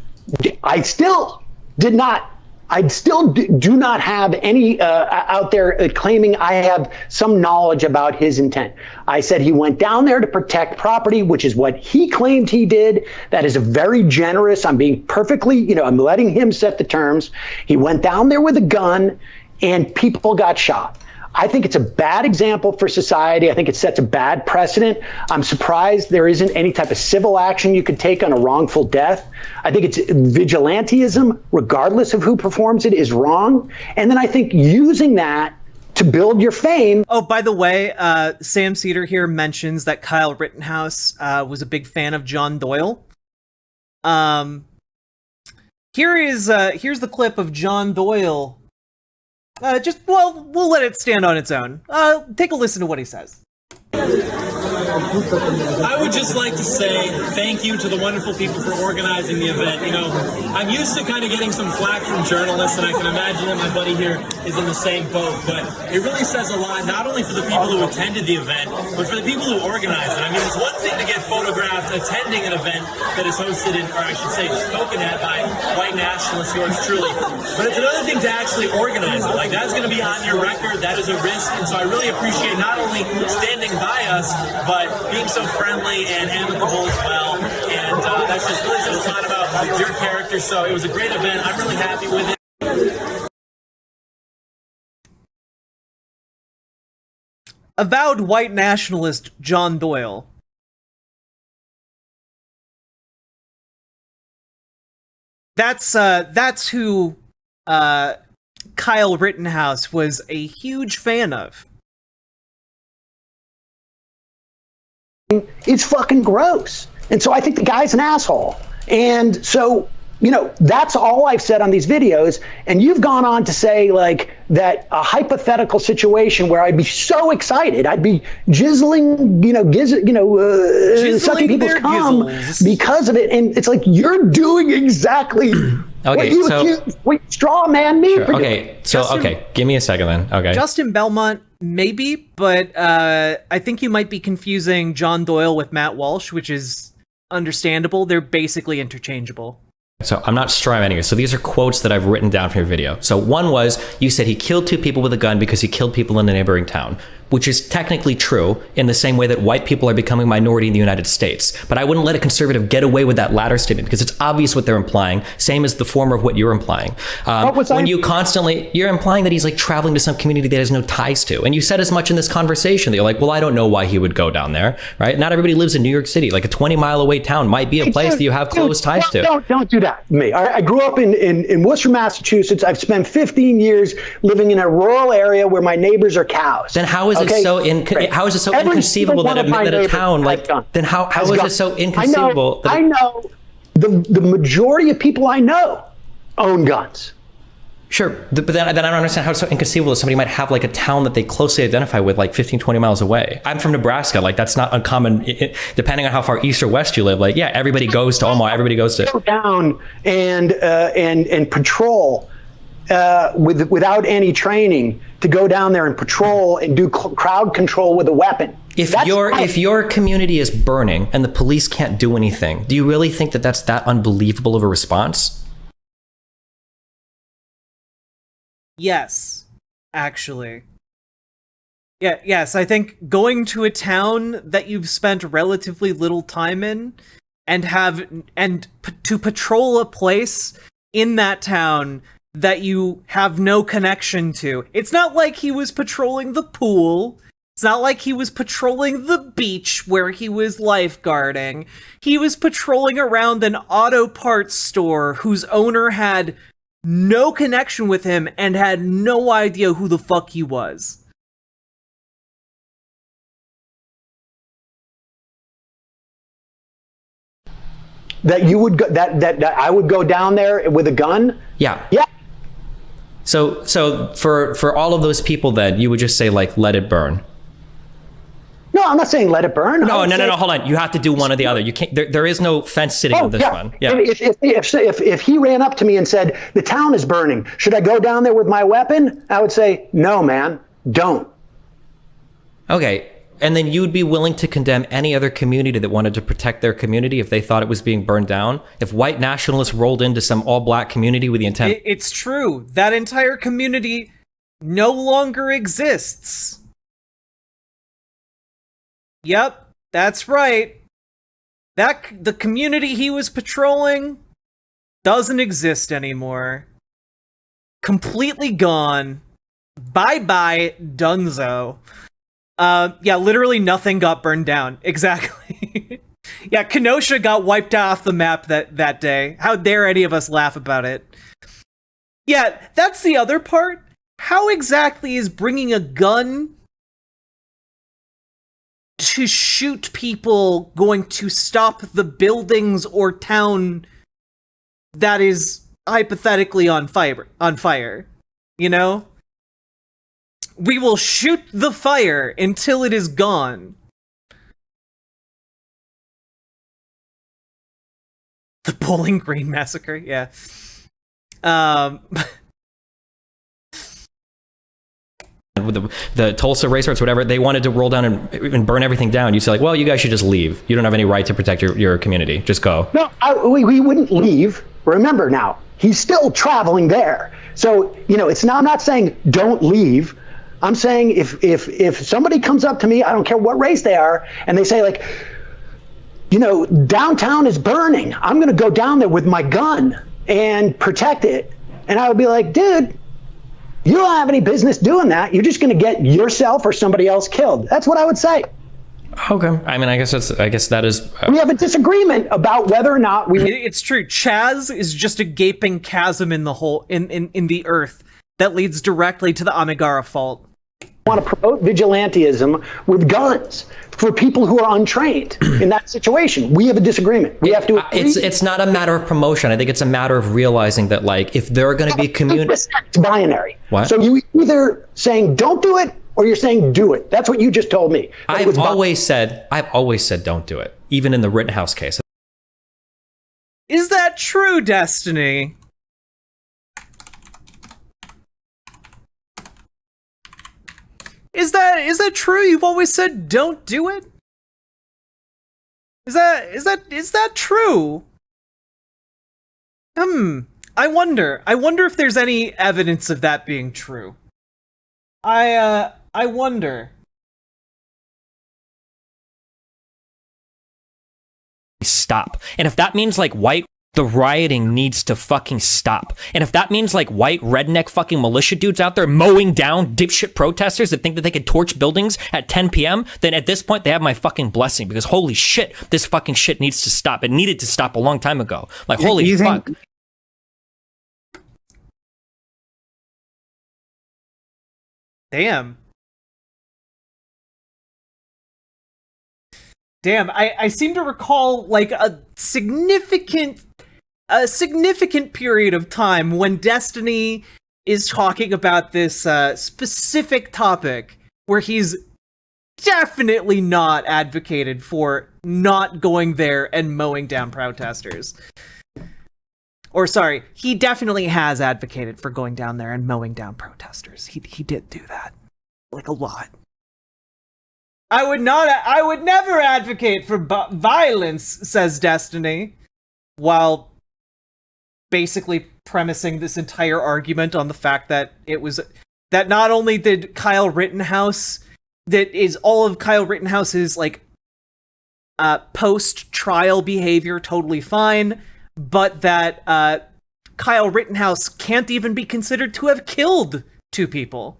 I still did not. I still do not have any out there claiming I have some knowledge about his intent. I said he went down there to protect property, which is what he claimed he did. That is a very generous. I'm being perfectly, I'm letting him set the terms. He went down there with a gun and people got shot. I think it's a bad example for society. I think it sets a bad precedent. I'm surprised there isn't any type of civil action you could take on a wrongful death. I think it's vigilantism, regardless of who performs it, is wrong. And then I think using that to build your fame. Oh, by the way, Sam Seder here mentions that Kyle Rittenhouse was a big fan of John Doyle. Here's the clip of John Doyle. We'll let it stand on its own. Take a listen to what he says. I would just like to say thank you to the wonderful people for organizing the event. I'm used to kind of getting some flack from journalists, and I can imagine that my buddy here is in the same boat, but it really says a lot, not only for the people who attended the event, but for the people who organized it. I mean, it's one thing to get photographed attending an event that is hosted or I should say spoken at by white nationalists, yours truly, but it's another thing to actually organize it. Like, that's going to be on your record, that is a risk, and so I really appreciate not only standing by us, but being so friendly and amicable as well. And that's just really says a lot about your character. So it was a great event. I'm really happy with it. Avowed white nationalist John Doyle. That's who Kyle Rittenhouse was a huge fan of. It's fucking gross. And so I think the guy's an asshole. And so that's all I've said on these videos. And you've gone on to say like that a hypothetical situation where I'd be so excited, I'd be jizzling, sucking people's cum because of it. And it's like, you're doing exactly okay, what straw man me for doing. Give me a second then. Okay. Justin Belmont, maybe, but I think you might be confusing John Doyle with Matt Walsh, which is understandable. They're basically interchangeable. So I'm not straw manning you. So these are quotes that I've written down from your video. So one was, you said he killed 2 people with a gun because he killed people in a neighboring town, which is technically true in the same way that white people are becoming a minority in the United States. But I wouldn't let a conservative get away with that latter statement because it's obvious what they're implying, same as the former of what you're implying. You're implying that he's like traveling to some community that has no ties to. And you said as much in this conversation that you're like, well, I don't know why he would go down there, right? Not everybody lives in New York City. Like a 20-mile away town might be a place that you have close ties to. Don't do that to me. I grew up in Worcester, Massachusetts. I've spent 15 years living in a rural area where my neighbors are cows. Then how is it so inconceivable that a town like then how is it so inconceivable? I know the majority of people I know own guns. Sure, but then I don't understand how it's so inconceivable that somebody might have like a town that they closely identify with like 15, 20 miles away. I'm from Nebraska. Like that's not uncommon, depending on how far east or west you live. Like, yeah, everybody goes to Omaha. Everybody goes to go down and patrol without any training, to go down there and patrol and do crowd control with a weapon. If your community is burning and the police can't do anything, do you really think that that's that unbelievable of a response? Yes, actually. Yes, I think going to a town that you've spent relatively little time in and to patrol a place in that town that you have no connection to. It's not like he was patrolling the pool. It's not like he was patrolling the beach where he was lifeguarding. He was patrolling around an auto parts store whose owner had no connection with him and had no idea who the fuck he was. That you would go, that I would go down there with a gun? Yeah. Yeah. So for all of those people then, you would just say like, let it burn. No, I'm not saying let it burn. No, hold on. You have to do one or the other. You can't. There is no fence sitting on this one. Yeah. If he ran up to me and said the town is burning, should I go down there with my weapon? I would say no, man, don't. Okay, and then you would be willing to condemn any other community that wanted to protect their community if they thought it was being burned down? If white nationalists rolled into some all-black community with the intent, it's true. That entire community no longer exists. Yep, that's right. The community he was patrolling doesn't exist anymore. Completely gone. Bye-bye, dunzo. Yeah, literally nothing got burned down. Exactly. Yeah, Kenosha got wiped off the map that day. How dare any of us laugh about it? Yeah, that's the other part. How exactly is bringing a gun to shoot people going to stop the buildings or town that is hypothetically on fire, you know? We will shoot the fire until it is gone. The Bowling Green Massacre, yeah. With the Tulsa race riots, whatever, they wanted to roll down and burn everything down. You say like, well, you guys should just leave. You don't have any right to protect your community. Just go. No, we wouldn't leave. Remember now, he's still traveling there. So, I'm not saying don't leave. I'm saying if somebody comes up to me, I don't care what race they are, and they say like, downtown is burning, I'm going to go down there with my gun and protect it. And I would be like, dude, you don't have any business doing that. You're just going to get yourself or somebody else killed. That's what I would say. Okay. I mean, I guess that is. We have a disagreement about whether or not we. It's true. Chaz is just a gaping chasm in the hole in the earth that leads directly to the Amigara fault. want to promote vigilantism with guns for people who are untrained in that situation. We have a disagreement. We have to. It's not a matter of promotion. I think it's a matter of realizing that, like, if there are going to be community, it's binary. What? So you either saying don't do it or you're saying do it. That's what you just told me. I've always said don't do it, even in the Rittenhouse case. Is that true, Destiny? Is that true? You've always said don't do it? Is that true? I wonder if there's any evidence of that being true. I wonder. Stop. And if that means like the rioting needs to fucking stop. And if that means like white redneck fucking militia dudes out there mowing down dipshit protesters that think that they can torch buildings at 10 p.m., then at this point they have my fucking blessing, because holy shit, this fucking shit needs to stop. It needed to stop a long time ago. Like, holy fuck. Damn, I seem to recall like a significant period of time when Destiny is talking about this specific topic where he's definitely not advocated for not going there and mowing down protesters. Or sorry, he definitely has advocated for going down there and mowing down protesters. He did do that, like, a lot. I would never advocate for violence, says Destiny, while basically premising this entire argument on the fact that that not only did Kyle Rittenhouse, that is all of Kyle Rittenhouse's like post-trial behavior totally fine, but that Kyle Rittenhouse can't even be considered to have killed 2 people.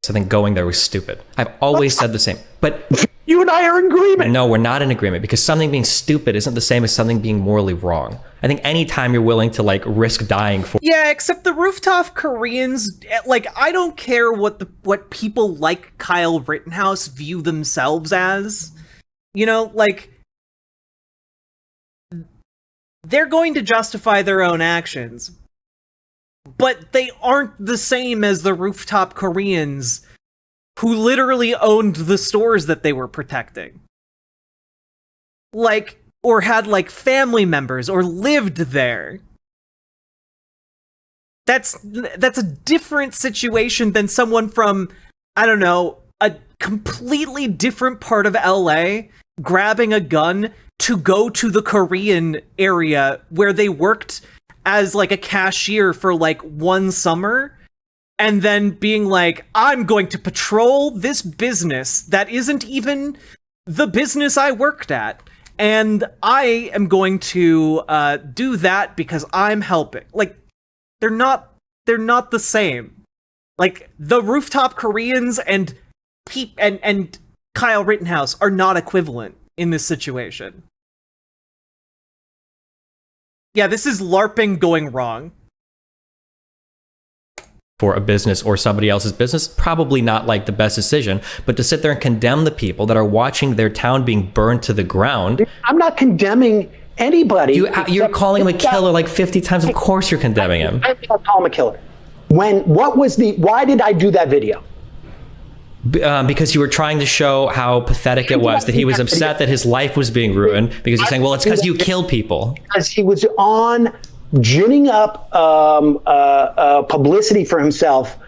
So I think going there was stupid. I've always said the same. But you and I are in agreement. No, we're not in agreement, because something being stupid isn't the same as something being morally wrong. I think anytime you're willing to like risk dying for— Yeah, except the rooftop Koreans, like, I don't care what people like Kyle Rittenhouse view themselves as. You know, like, they're going to justify their own actions, but they aren't the same as the rooftop Koreans who literally owned the stores that they were protecting. Like, or had like family members or lived there. That's a different situation than someone from, I don't know, a completely different part of LA grabbing a gun to go to the Korean area where they worked as like a cashier for like one summer, and then being like, I'm going to patrol this business that isn't even the business I worked at, and I am going to do that because I'm helping. Like, they're not the same. Like, the rooftop Koreans and Kyle Rittenhouse are not equivalent in this situation. Yeah, this is LARPing going wrong. For a business or somebody else's business, probably not like the best decision, but to sit there and condemn the people that are watching their town being burned to the ground. I'm not condemning anybody. You're calling him a killer like 50 times. Of course you're condemning him. I don't call him a killer. Why did I do that video? Because you were trying to show how pathetic it was, that he was upset that his life was being ruined, because you're saying, well, it's because you killed people. Because he was on ginning up publicity for himself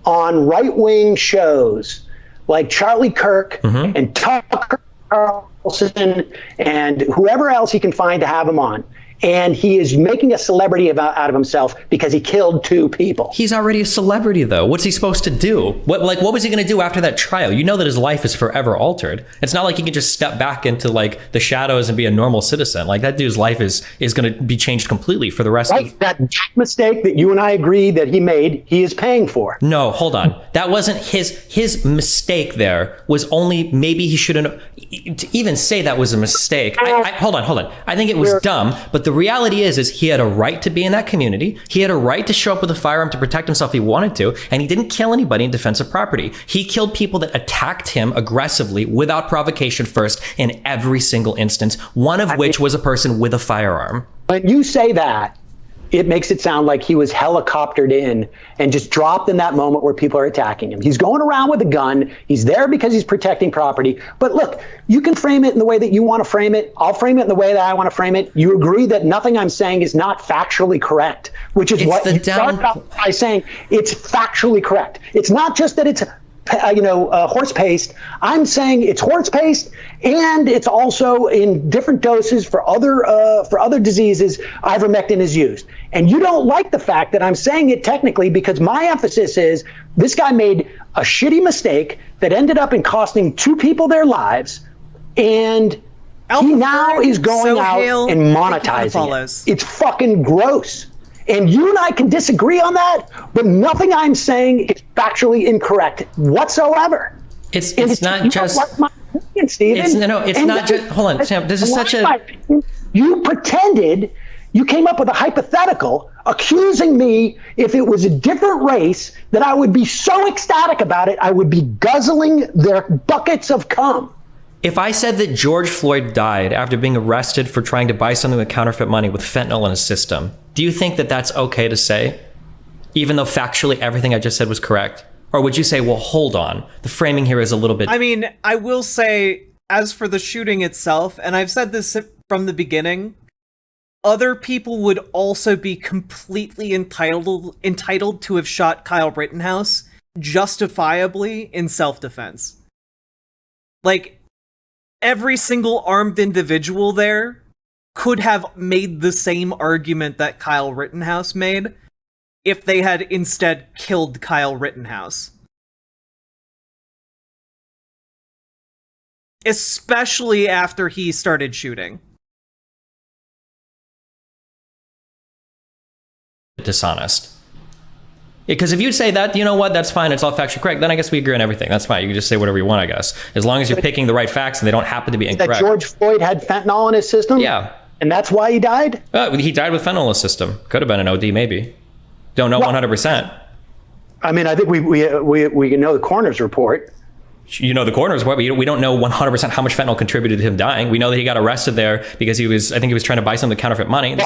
on right-wing shows like Charlie Kirk and Tucker Carlson and whoever else he can find to have him on. And he is making a celebrity out of himself because he killed 2 people. He's already a celebrity, though. What's he supposed to do? What was he going to do after that trial? You know that his life is forever altered. It's not like he can just step back into like the shadows and be a normal citizen. Like, that dude's life is going to be changed completely for the rest of— That mistake that you and I agree that he made, he is paying for. No, hold on. That wasn't his mistake. There was only, maybe he shouldn't— to even say that was a mistake. Hold on. I think it was dumb, but the the reality is he had a right to be in that community. He had a right to show up with a firearm to protect himself if he wanted to, and he didn't kill anybody in defense of property. He killed people that attacked him aggressively without provocation first in every single instance, one of which was a person with a firearm. When you say that, it makes it sound like he was helicoptered in and just dropped in that moment where people are attacking him. He's going around with a gun. He's there because he's protecting property. But look, you can frame it in the way that you want to frame it. I'll frame it in the way that I want to frame it. You agree that nothing I'm saying is not factually correct, which is what you started out by saying. It's factually correct. It's not just that it's horse paste. I'm saying it's horse paste, and it's also in different doses for other diseases. Ivermectin is used, and you don't like the fact that I'm saying it technically because my emphasis is this guy made a shitty mistake that ended up in costing 2 people their lives, and he now is going out and monetizing it. It's fucking gross. And you and I can disagree on that, but nothing I'm saying is factually incorrect whatsoever. It's not just. My opinion, Stephen. It's not just. Hold on, Sam. This is such a. You pretended. You came up with a hypothetical accusing me if it was a different race that I would be so ecstatic about it, I would be guzzling their buckets of cum. If I said that George Floyd died after being arrested for trying to buy something with counterfeit money with fentanyl in his system, do you think that that's okay to say, even though factually everything I just said was correct? Or would you say, well, hold on, the framing here is a little bit... I mean, I will say, as for the shooting itself, and I've said this from the beginning, other people would also be completely entitled to have shot Kyle Rittenhouse justifiably in self-defense. Like, every single armed individual there could have made the same argument that Kyle Rittenhouse made if they had instead killed Kyle Rittenhouse. Especially after he started shooting. Dishonest. Because if you say that, you know what, that's fine, it's all factually correct, then I guess we agree on everything. That's fine. You can just say whatever you want, I guess. As long as you're picking the right facts and they don't happen to be incorrect. That George Floyd had fentanyl in his system? Yeah. And that's why he died? He died with fentanyl in his system. Could have been an OD, maybe. Don't know 100%. I mean, I think we know the coroner's report. You know the coroner's report, but we don't know 100% how much fentanyl contributed to him dying. We know that he got arrested there because he was trying to buy some of the counterfeit money.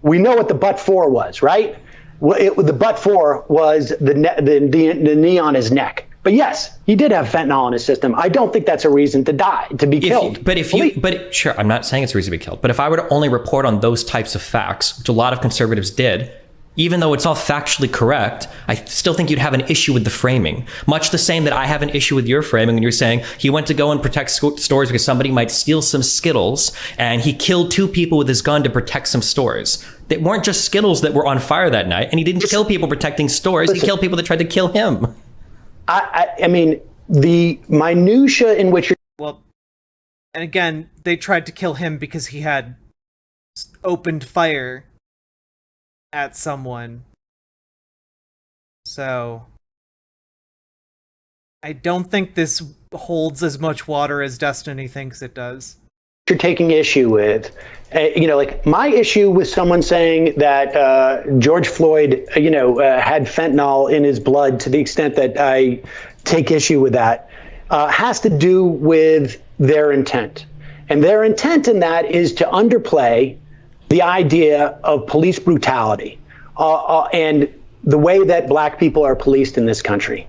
We know what the but-for was, right? The but-for was the knee on his neck. But yes, he did have fentanyl in his system. I don't think that's a reason to die, to be killed. Sure, I'm not saying it's a reason to be killed. But if I were to only report on those types of facts, which a lot of conservatives did, even though it's all factually correct, I still think you'd have an issue with the framing. Much the same that I have an issue with your framing when you're saying he went to go and protect stores because somebody might steal some Skittles, and he killed 2 people with his gun to protect some stores. They weren't just Skittles that were on fire that night, and he didn't kill people protecting stores. He killed people that tried to kill him. I mean, the minutia in which you're... Well, and again, they tried to kill him because he had opened fire at someone. So I don't think this holds as much water as Destiny thinks it does. You're taking issue with, like my issue with someone saying that George Floyd, had fentanyl in his blood, to the extent that I take issue with that, has to do with their intent. And their intent in that is to underplay the idea of police brutality and the way that black people are policed in this country.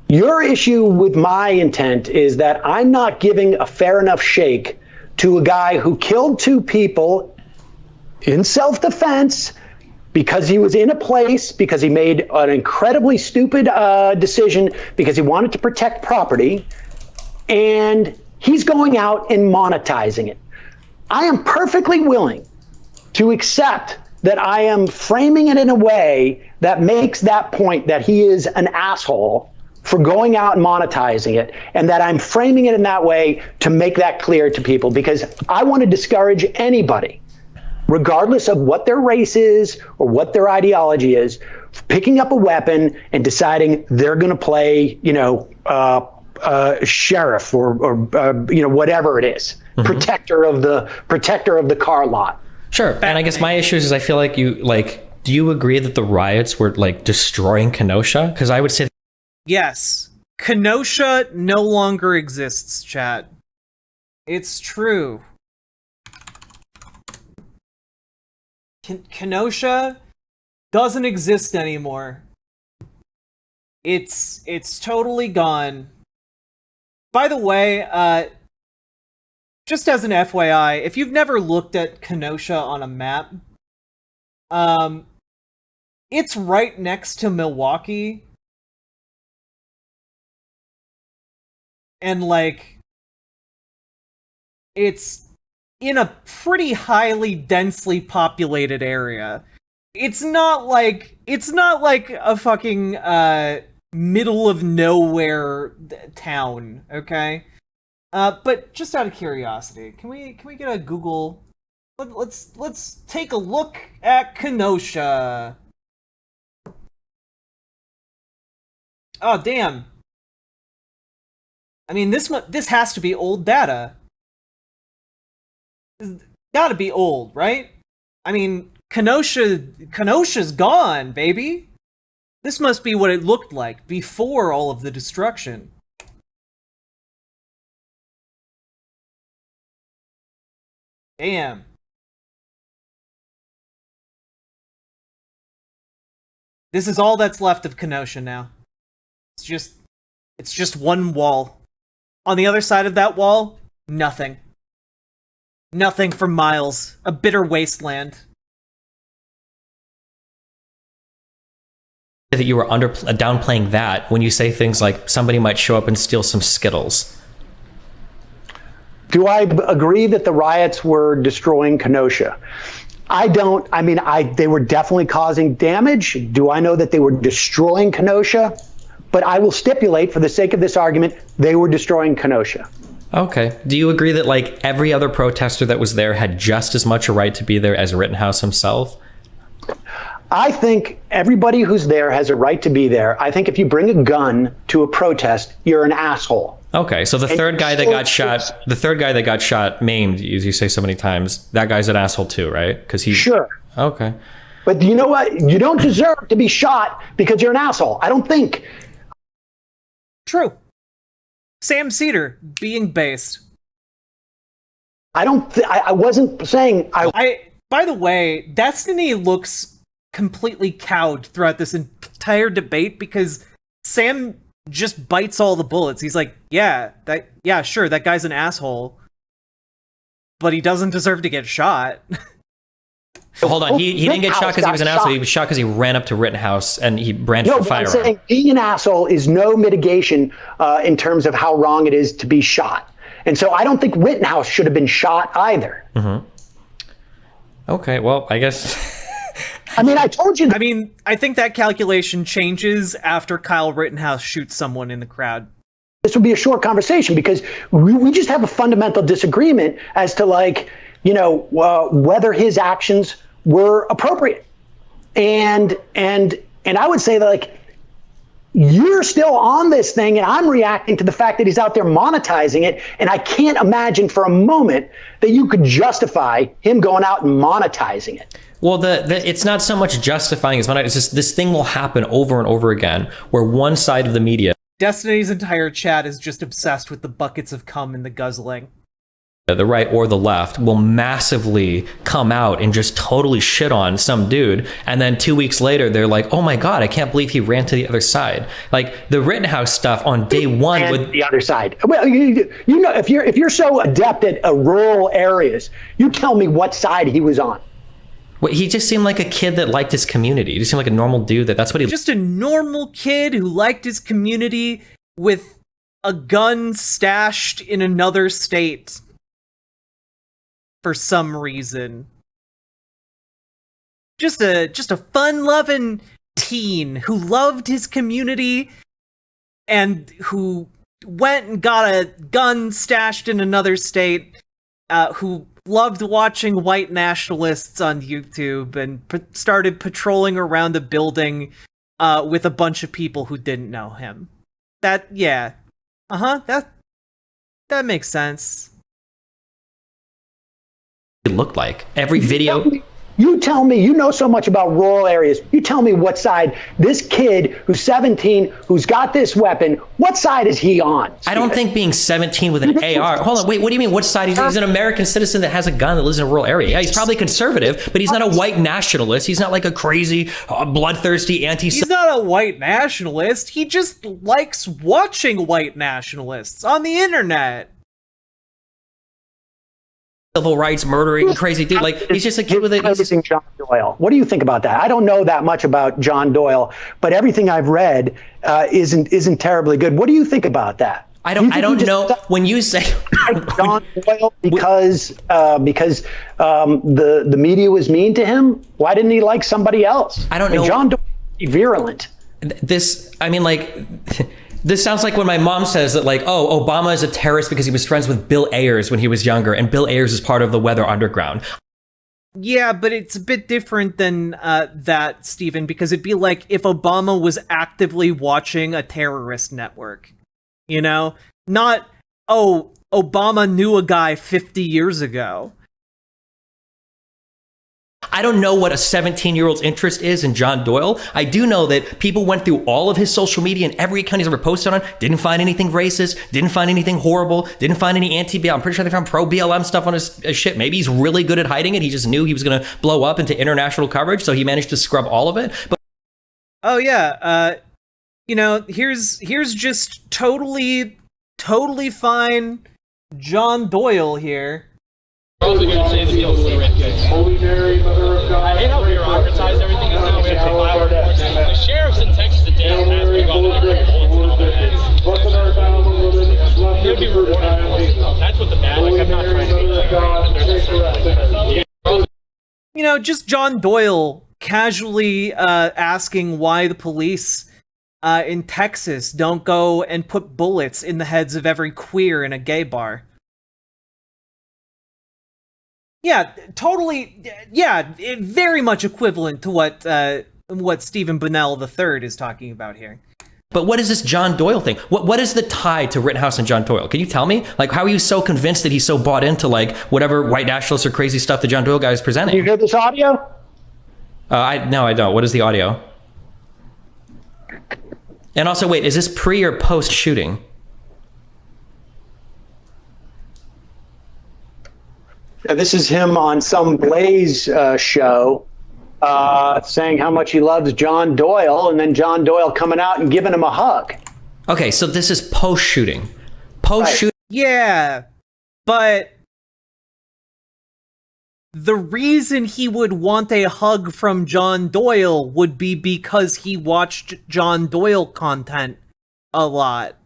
Your issue with my intent is that I'm not giving a fair enough shake to a guy who killed 2 people in self-defense because he was in a place, because he made an incredibly stupid decision, because he wanted to protect property, and he's going out and monetizing it. I am perfectly willing to accept that I am framing it in a way that makes that point that he is an asshole for going out and monetizing it, and that I'm framing it in that way to make that clear to people, because I want to discourage anybody, regardless of what their race is or what their ideology is, picking up a weapon and deciding they're going to play, sheriff or whatever it is, protector of the car lot. Sure. And I guess my issue is I feel like do you agree that the riots were like destroying Kenosha? Because I would say Yes. Kenosha no longer exists, chat. It's true. Kenosha doesn't exist anymore. It's totally gone. By the way, just as an FYI, if you've never looked at Kenosha on a map, it's right next to Milwaukee. And like, it's in a pretty highly densely populated area. It's not like a fucking middle of nowhere town, okay? But just out of curiosity, can we get a Google? Let's take a look at Kenosha. Oh damn. I mean, this has to be old data. It's gotta be old, right? I mean, Kenosha's gone, baby. This must be what it looked like before all of the destruction. Damn. This is all that's left of Kenosha now. It's just one wall. On the other side of that wall, nothing. Nothing for miles. A bitter wasteland. that you were downplaying that when you say things like somebody might show up and steal some Skittles. Do I agree that the riots were destroying Kenosha? I don't. I mean, they were definitely causing damage. Do I know that they were destroying Kenosha? But I will stipulate, for the sake of this argument, they were destroying Kenosha. Okay. Do you agree that like every other protester that was there had just as much a right to be there as Rittenhouse himself? I think everybody who's there has a right to be there. I think if you bring a gun to a protest, you're an asshole. Okay, so the third guy that got shot, maimed, as you say so many times, that guy's an asshole too, right? Because he. Sure. Okay. But you know what? You don't deserve to be shot because you're an asshole. I don't think. True. Sam Seder being based. I don't. I wasn't saying. By the way, Destiny looks completely cowed throughout this entire debate because Sam just bites all the bullets. He's like, yeah, sure, that guy's an asshole, but he doesn't deserve to get shot. Hold on, he didn't get shot because he was an asshole. He was shot because he ran up to Rittenhouse and he brandished a firearm. I'm saying being an asshole is no mitigation in terms of how wrong it is to be shot. And so I don't think Rittenhouse should have been shot either. Mm-hmm. Okay, well, I guess... I mean, I told you... I think that calculation changes after Kyle Rittenhouse shoots someone in the crowd. This would be a short conversation because we just have a fundamental disagreement as to, like, you know, whether his actions were appropriate. And I would say that, like, you're still on this thing, and I'm reacting to the fact that he's out there monetizing it, and I can't imagine for a moment that you could justify him going out and monetizing it. Well, it's not so much justifying as it's just this thing will happen over and over again, where one side of the media, Destiny's entire chat is just obsessed with the buckets of cum and the guzzling. The right or the left, will massively come out and just totally shit on some dude, and then 2 weeks later they're like, "Oh my god, I can't believe he ran to the other side." Like the Rittenhouse stuff on day one with the other side. Well, you know, if you're so adept at rural areas, you tell me what side he was on. Well, he just seemed like a kid that liked his community. He just seemed like a normal dude. That's what he. Just a normal kid who liked his community with a gun stashed in another state. For some reason. Just a fun-loving teen who loved his community and who went and got a gun stashed in another state, who loved watching white nationalists on YouTube and started patrolling around the building with a bunch of people who didn't know him. That makes sense. it looked like. Every video. You tell me, you know so much about rural areas. You tell me what side this kid who's 17, who's got this weapon, what side is he on? I don't think being 17 with an AR. Hold on, wait, what do you mean? What side? He's an American citizen that has a gun that lives in a rural area. Yeah, he's probably conservative, but he's not a white nationalist. He's not like a crazy, bloodthirsty anti. He's not a white nationalist. He just likes watching white nationalists on the internet. Civil rights murdering crazy dude. Like, he's just a kid with a. John Doyle. What do you think about that? I don't know that much about John Doyle, but everything I've read isn't terribly good. What do you think about that? I don't know when you say John Doyle because the media was mean to him. Why didn't he like somebody else? I don't know. John Doyle is virulent. This sounds like when my mom says that, like, oh, Obama is a terrorist because he was friends with Bill Ayers when he was younger, and Bill Ayers is part of the Weather Underground. Yeah, but it's a bit different than that, Stephen, because it'd be like if Obama was actively watching a terrorist network. You know? Not, oh, Obama knew a guy 50 years ago. I don't know what a 17-year-old's interest is in John Doyle. I do know that people went through all of his social media and every account he's ever posted on, didn't find anything racist, didn't find anything horrible, didn't find any anti-BLM. I'm pretty sure they found pro-BLM stuff on his shit. Maybe he's really good at hiding it. He just knew he was going to blow up into international coverage, so he managed to scrub all of it. But oh yeah, here's just totally fine John Doyle here. Also going to say the deal Holy Mary, Mother of God. I hate how bureaucratized everything is now. We have to file reports. The sheriffs in Texas today have asked me about That's what the bad. Like, I'm not trying to be just John Doyle casually asking why the police in Texas don't go and put bullets in the heads of every queer in a gay bar. Yeah, totally. Yeah, very much equivalent to what Stephen Bunnell III is talking about here. But what is this John Doyle thing? What is the tie to Rittenhouse and John Doyle? Can you tell me? Like, how are you so convinced that he's so bought into, like, whatever white nationalists or crazy stuff the John Doyle guy is presenting? You hear this audio? No, I don't. What is the audio? And also, wait, is this pre or post shooting? This is him on some Blaze show saying how much he loves John Doyle, and then John Doyle coming out and giving him a hug. Okay, so this is post-shooting. Post-shooting. Right. Yeah, but the reason he would want a hug from John Doyle would be because he watched John Doyle content a lot.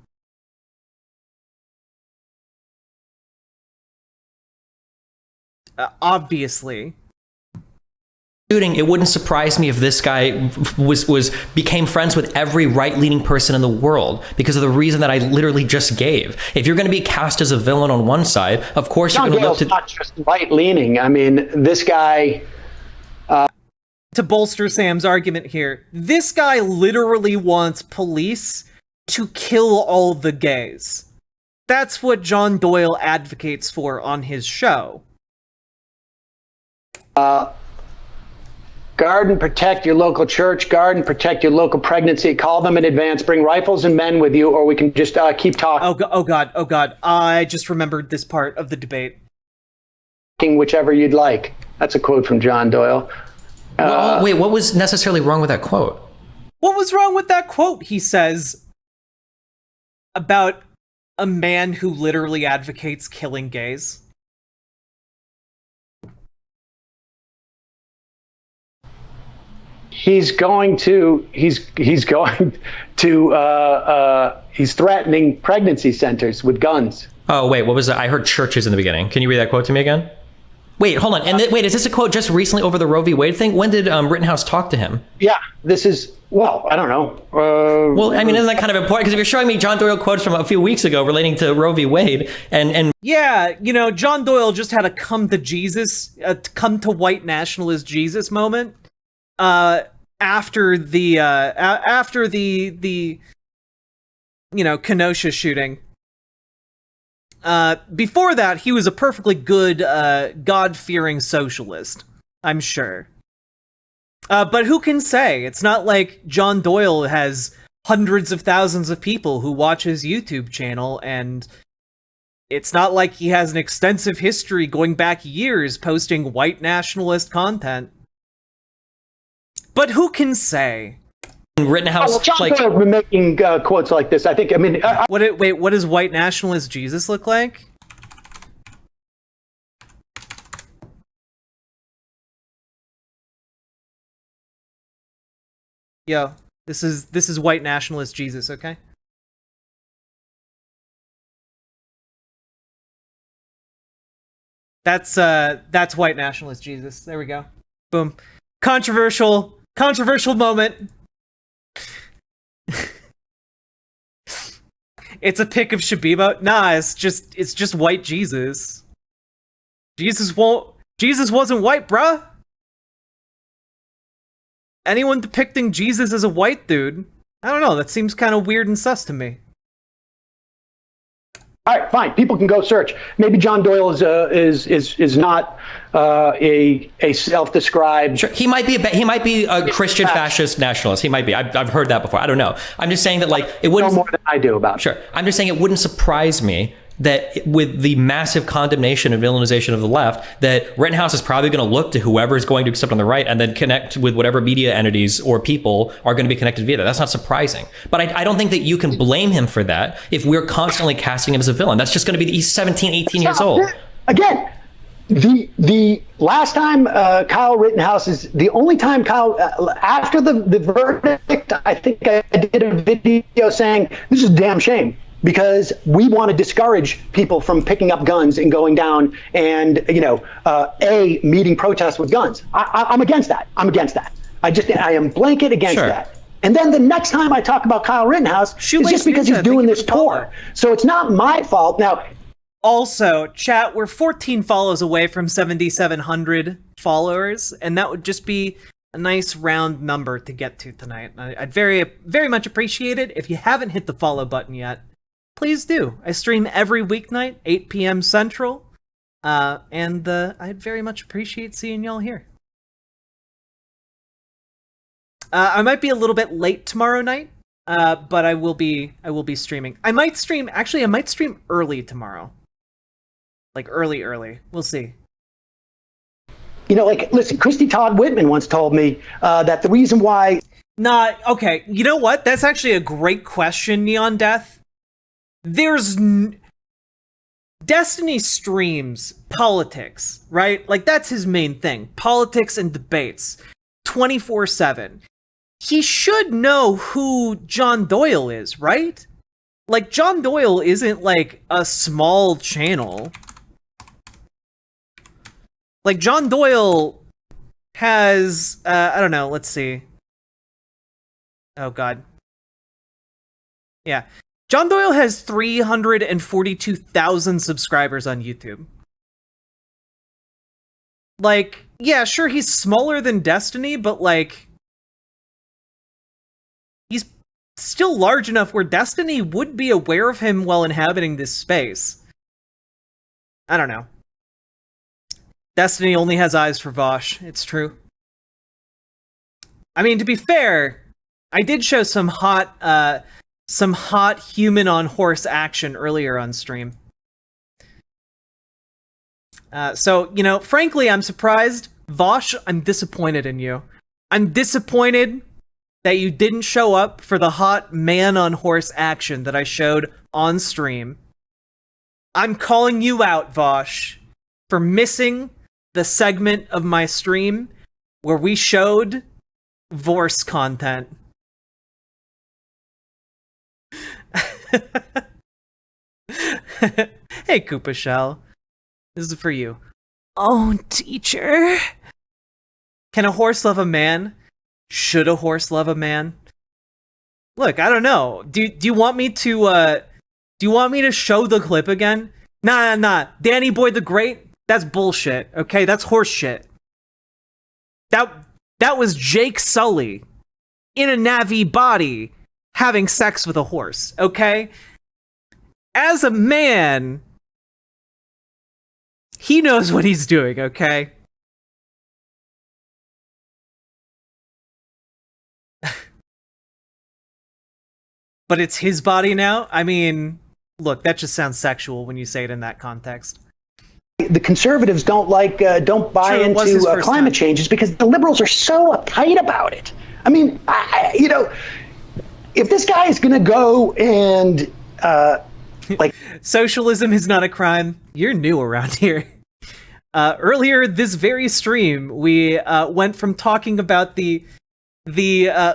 Obviously. Shooting, it wouldn't surprise me if this guy became friends with every right-leaning person in the world because of the reason that I literally just gave. If you're going to be cast as a villain on one side, of course you're going to look to not just right-leaning. I mean, this guy. To bolster Sam's argument here, this guy literally wants police to kill all the gays. That's what John Doyle advocates for on his show. Guard and protect your local church. Guard and protect your local pregnancy. Call them in advance. Bring rifles and men with you, or we can just keep talking. Oh God. I just remembered this part of the debate. Whichever you'd like. That's a quote from John Doyle. Wait, what was necessarily wrong with that quote? What was wrong with that quote, he says, about a man who literally advocates killing gays? He's threatening pregnancy centers with guns. Oh, wait, what was that? I heard churches in the beginning. Can you read that quote to me again? Wait, hold on. And wait, is this a quote just recently over the Roe v. Wade thing? When did Rittenhouse talk to him? Yeah, this is, well, I don't know. Well, I mean, isn't that kind of important? Because if you're showing me John Doyle quotes from a few weeks ago relating to Roe v. Wade, and yeah, John Doyle just had a come to white nationalist Jesus moment. After the Kenosha shooting, Before that, he was a perfectly good, God-fearing socialist, I'm sure. But who can say? It's not like John Doyle has hundreds of thousands of people who watch his YouTube channel, and it's not like he has an extensive history going back years posting white nationalist content. But who can say? Rittenhouse, John Doyle been making quotes like this. I mean, what does white nationalist Jesus look like? Yo, this is white nationalist Jesus, okay? That's white nationalist Jesus. There we go. Boom. Controversial moment. It's a pic of Shabiba. Nah, it's just white Jesus. Jesus wasn't white, bruh. Anyone depicting Jesus as a white dude, I don't know, that seems kind of weird and sus to me. all right, fine. People can go search. Maybe John Doyle is not a self-described. Sure. He might be a Christian fascist nationalist. He might be. I've heard that before. I don't know. I'm just saying that like it wouldn't. No more than I do about it. Sure. I'm just saying it wouldn't surprise me that with the massive condemnation and villainization of the left, that Rittenhouse is probably going to look to whoever is going to accept on the right and then connect with whatever media entities or people are going to be connected via that. That's not surprising. But I don't think that you can blame him for that if we're constantly casting him as a villain. That's just going to be, he's 17, 18 years old. Again, the last time Kyle Rittenhouse is the only time Kyle, after the verdict, I think I did a video saying, this is a damn shame. Because we want to discourage people from picking up guns and going down and, meeting protests with guns. I'm against that. I'm against that. I am blanket against that. And then the next time I talk about Kyle Rittenhouse, it's just because he's doing this tour. So it's not my fault. Now, also, chat, we're 14 follows away from 7,700 followers, and that would just be a nice round number to get to tonight. I'd very, very much appreciate it. If you haven't hit the follow button yet, please do. I stream every weeknight, 8 p.m. Central, and I'd very much appreciate seeing y'all here. I might be a little bit late tomorrow night, but I will be streaming. I might stream early tomorrow. Like early. We'll see. Listen, Christy Todd Whitman once told me that the reason why... Okay, you know what? That's actually a great question, Neon Death. Destiny streams politics, right? Like, that's his main thing. Politics and debates. 24/7. He should know who John Doyle is, right? Like, John Doyle isn't, like, a small channel. Like, John Doyle has, I don't know, let's see. Oh, God. Yeah. John Doyle has 342,000 subscribers on YouTube. Like, yeah, sure, he's smaller than Destiny, but, like, he's still large enough where Destiny would be aware of him while inhabiting this space. I don't know. Destiny only has eyes for Vosh. It's true. I mean, to be fair, I did show some hot human on horse action earlier on stream. So, frankly, I'm surprised. Vosh, I'm disappointed in you. I'm disappointed that you didn't show up for the hot man on horse action that I showed on stream. I'm calling you out, Vosh, for missing the segment of my stream where we showed Vorse content. Hey, Koopa Shell. This is for you. Oh, teacher. Can a horse love a man? Should a horse love a man? Look, I don't know. Do you want me to show the clip again? Nah. Danny Boy the Great? That's bullshit. Okay, that's horse shit. That was Jake Sully in a Navi body having sex with a horse, okay? As a man, He knows what he's doing, okay? But it's his body now? I mean, look, that just sounds sexual when you say it in that context. The conservatives don't buy True, into climate change is because the liberals are so uptight about it. I mean, if this guy is going to go and socialism is not a crime. You're new around here. Earlier this very stream, we went from talking about the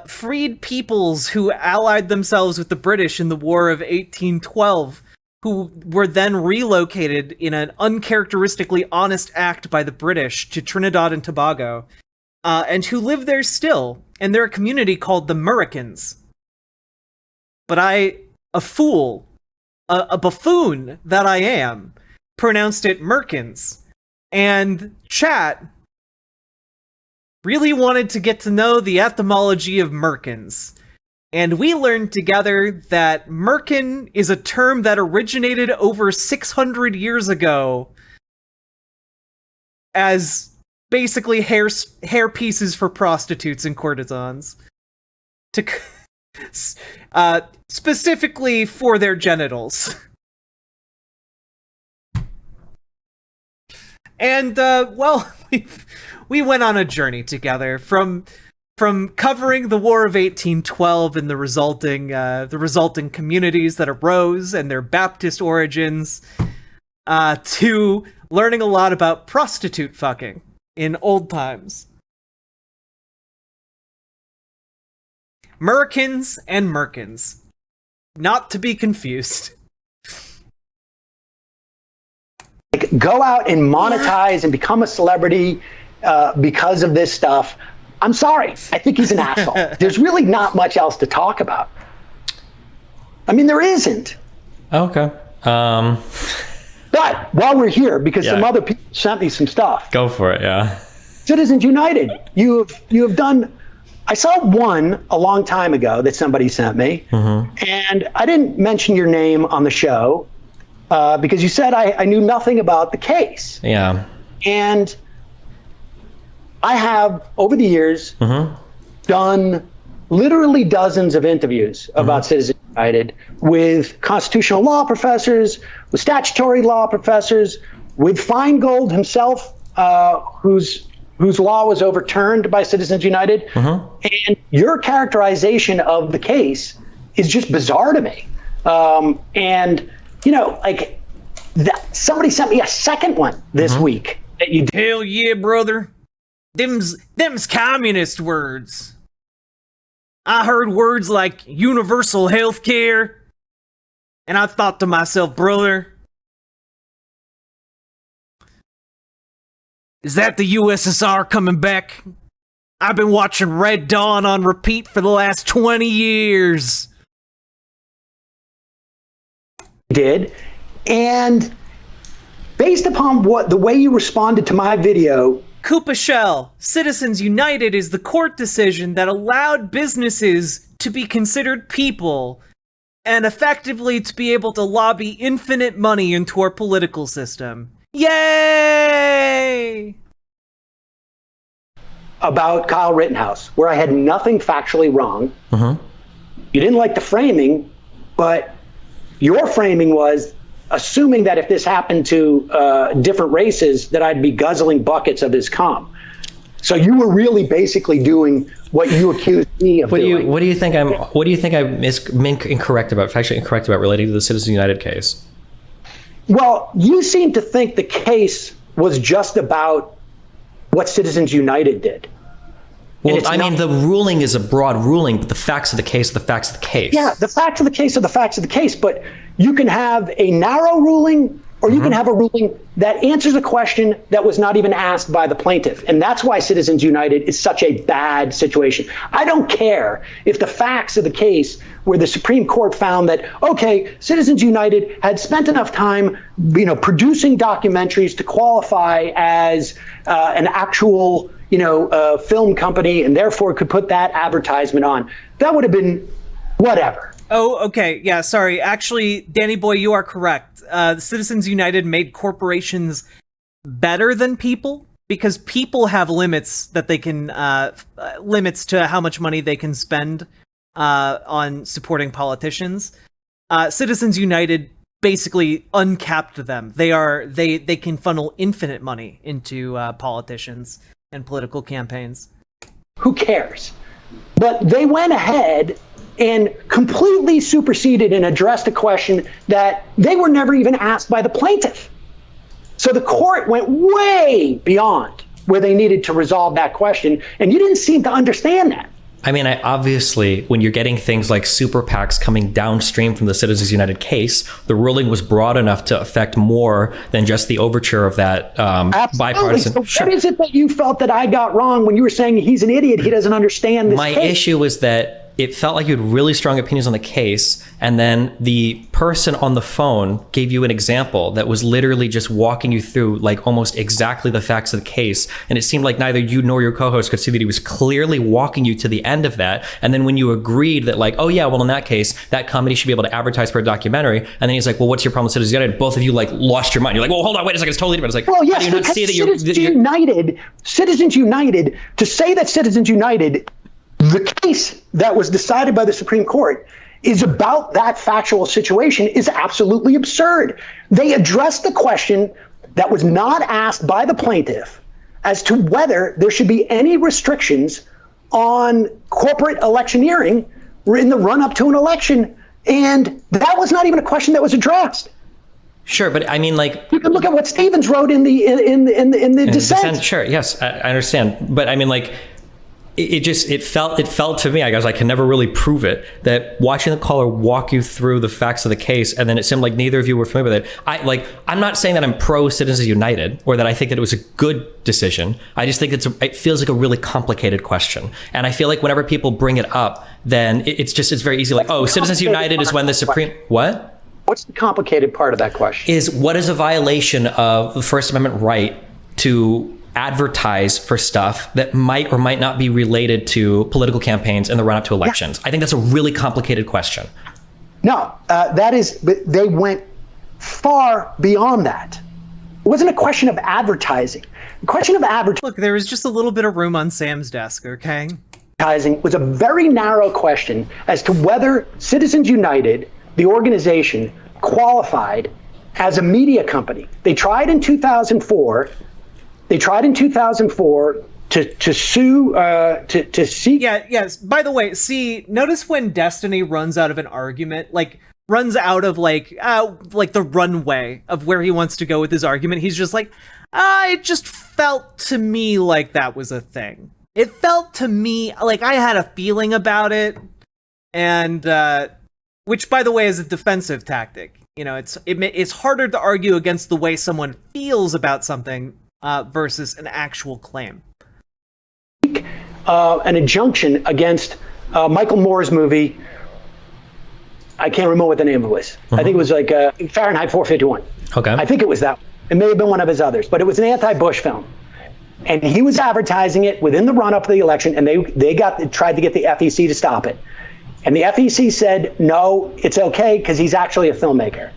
freed peoples who allied themselves with the British in the War of 1812, who were then relocated in an uncharacteristically honest act by the British to Trinidad and Tobago, and who live there still, and they're a community called the Murricans. But I, a fool, a buffoon that I am, pronounced it Merkins, and chat really wanted to get to know the etymology of Merkins. And we learned together that merkin is a term that originated over 600 years ago as basically hair pieces for prostitutes and courtesans, specifically for their genitals. And we went on a journey together from covering the War of 1812 and the resulting communities that arose and their Baptist origins, to learning a lot about prostitute fucking in old times. Merkins and Merkins, not to be confused. Go out and monetize and become a celebrity because of this stuff. I'm sorry. I think he's an asshole. There's really not much else to talk about. I mean, there isn't. Okay. But while we're here, because some other people sent me some stuff. Go for it, yeah. Citizens United, you have done. I saw one a long time ago that somebody sent me, and I didn't mention your name on the show because you said I knew nothing about the case. Yeah. And I have, over the years, done literally dozens of interviews about Citizens United with constitutional law professors, with statutory law professors, with Feingold himself, whose law was overturned by Citizens United. And your characterization of the case is just bizarre to me. And, somebody sent me a second one this week that you did. Hell yeah, brother. Them's communist words. I heard words like universal health care, and I thought to myself, brother, is that the USSR coming back? I've been watching Red Dawn on repeat for the last 20 years. Did, and based upon the way you responded to my video, Koopa Shell, Citizens United is the court decision that allowed businesses to be considered people and effectively to be able to lobby infinite money into our political system. Yay! About Kyle Rittenhouse, where I had nothing factually wrong. You didn't like the framing, but your framing was assuming that if this happened to different races, that I'd be guzzling buckets of his cum. So you were really basically doing what you accused me of doing. What do you think I'm incorrect about, factually incorrect about relating to the Citizens United case? Well, you seem to think the case was just about what Citizens United did. Well, I mean, the ruling is a broad ruling, but the facts of the case are the facts of the case. Yeah, the facts of the case are the facts of the case, but you can have a narrow ruling or you can have a ruling that answers a question that was not even asked by the plaintiff. And that's why Citizens United is such a bad situation. I don't care if the facts of the case where the Supreme Court found that, okay, Citizens United had spent enough time, producing documentaries to qualify as an actual, film company, and therefore could put that advertisement on. That would have been whatever. Oh, okay. Yeah, sorry. Actually, Danny Boy, you are correct. The Citizens United made corporations better than people, because people have limits that they can limits to how much money they can spend on supporting politicians. Citizens United basically uncapped them. They can funnel infinite money into politicians and political campaigns. Who cares? But they went ahead and completely superseded and addressed a question that they were never even asked by the plaintiff. So the court went way beyond where they needed to resolve that question, and you didn't seem to understand that. I mean, obviously, when you're getting things like super PACs coming downstream from the Citizens United case, the ruling was broad enough to affect more than just the overture of that bipartisan. So what is it that you felt that I got wrong when you were saying he's an idiot, he doesn't understand this My case? issue was that it felt like you had really strong opinions on the case, and then the person on the phone gave you an example that was literally just walking you through like almost exactly the facts of the case, and it seemed like neither you nor your co-host could see that he was clearly walking you to the end of that. And then when you agreed that like, oh yeah, well in that case that company should be able to advertise for a documentary, and then he's like, well, what's your problem with Citizens United? Both of you like lost your mind. You're like, well, hold on, wait a second, it's totally different. It's like, well, yes, how do you not see that Citizens United, to say that Citizens United, the case that was decided by the Supreme Court, is about that factual situation is absolutely absurd. They addressed the question that was not asked by the plaintiff as to whether there should be any restrictions on corporate electioneering in the run-up to an election, and that was not even a question that was addressed. Sure, but I mean, like, you can look at what Stevens wrote in the dissent. Sure, yes, I understand, but I mean, like, it felt to me, I guess I can never really prove it, that watching the caller walk you through the facts of the case, and then it seemed like neither of you were familiar with it. I'm not saying that I'm pro Citizens United or that I think that it was a good decision. I just think it feels like a really complicated question, and I feel like whenever people bring it up, then it's very easy. Like, oh, Citizens United is when the Supreme what? What's the complicated part of that question? Is what is a violation of the First Amendment right to advertise for stuff that might or might not be related to political campaigns in the run-up to elections? Yeah. I think that's a really complicated question. No, they went far beyond that. It wasn't a question of advertising. The question of advertising... Look, there was just a little bit of room on Sam's desk, okay? Advertising was a very narrow question as to whether Citizens United, the organization, qualified as a media company. They tried in 2004... to sue, to seek. Yeah, yes. By the way, see, notice when Destiny runs out of an argument, like runs out of like the runway of where he wants to go with his argument, he's just like, it just felt to me like that was a thing. It felt to me like I had a feeling about it, and which, by the way, is a defensive tactic. You know, it's harder to argue against the way someone feels about something versus an actual claim. An injunction against Michael Moore's movie. I can't remember what the name of it was. I think it was like Fahrenheit 451. Okay. I think it was that. It may have been one of his others, but it was an anti-Bush film. And he was advertising it within the run-up to the election, and they tried to get the FEC to stop it. And the FEC said, no, it's okay, because he's actually a filmmaker.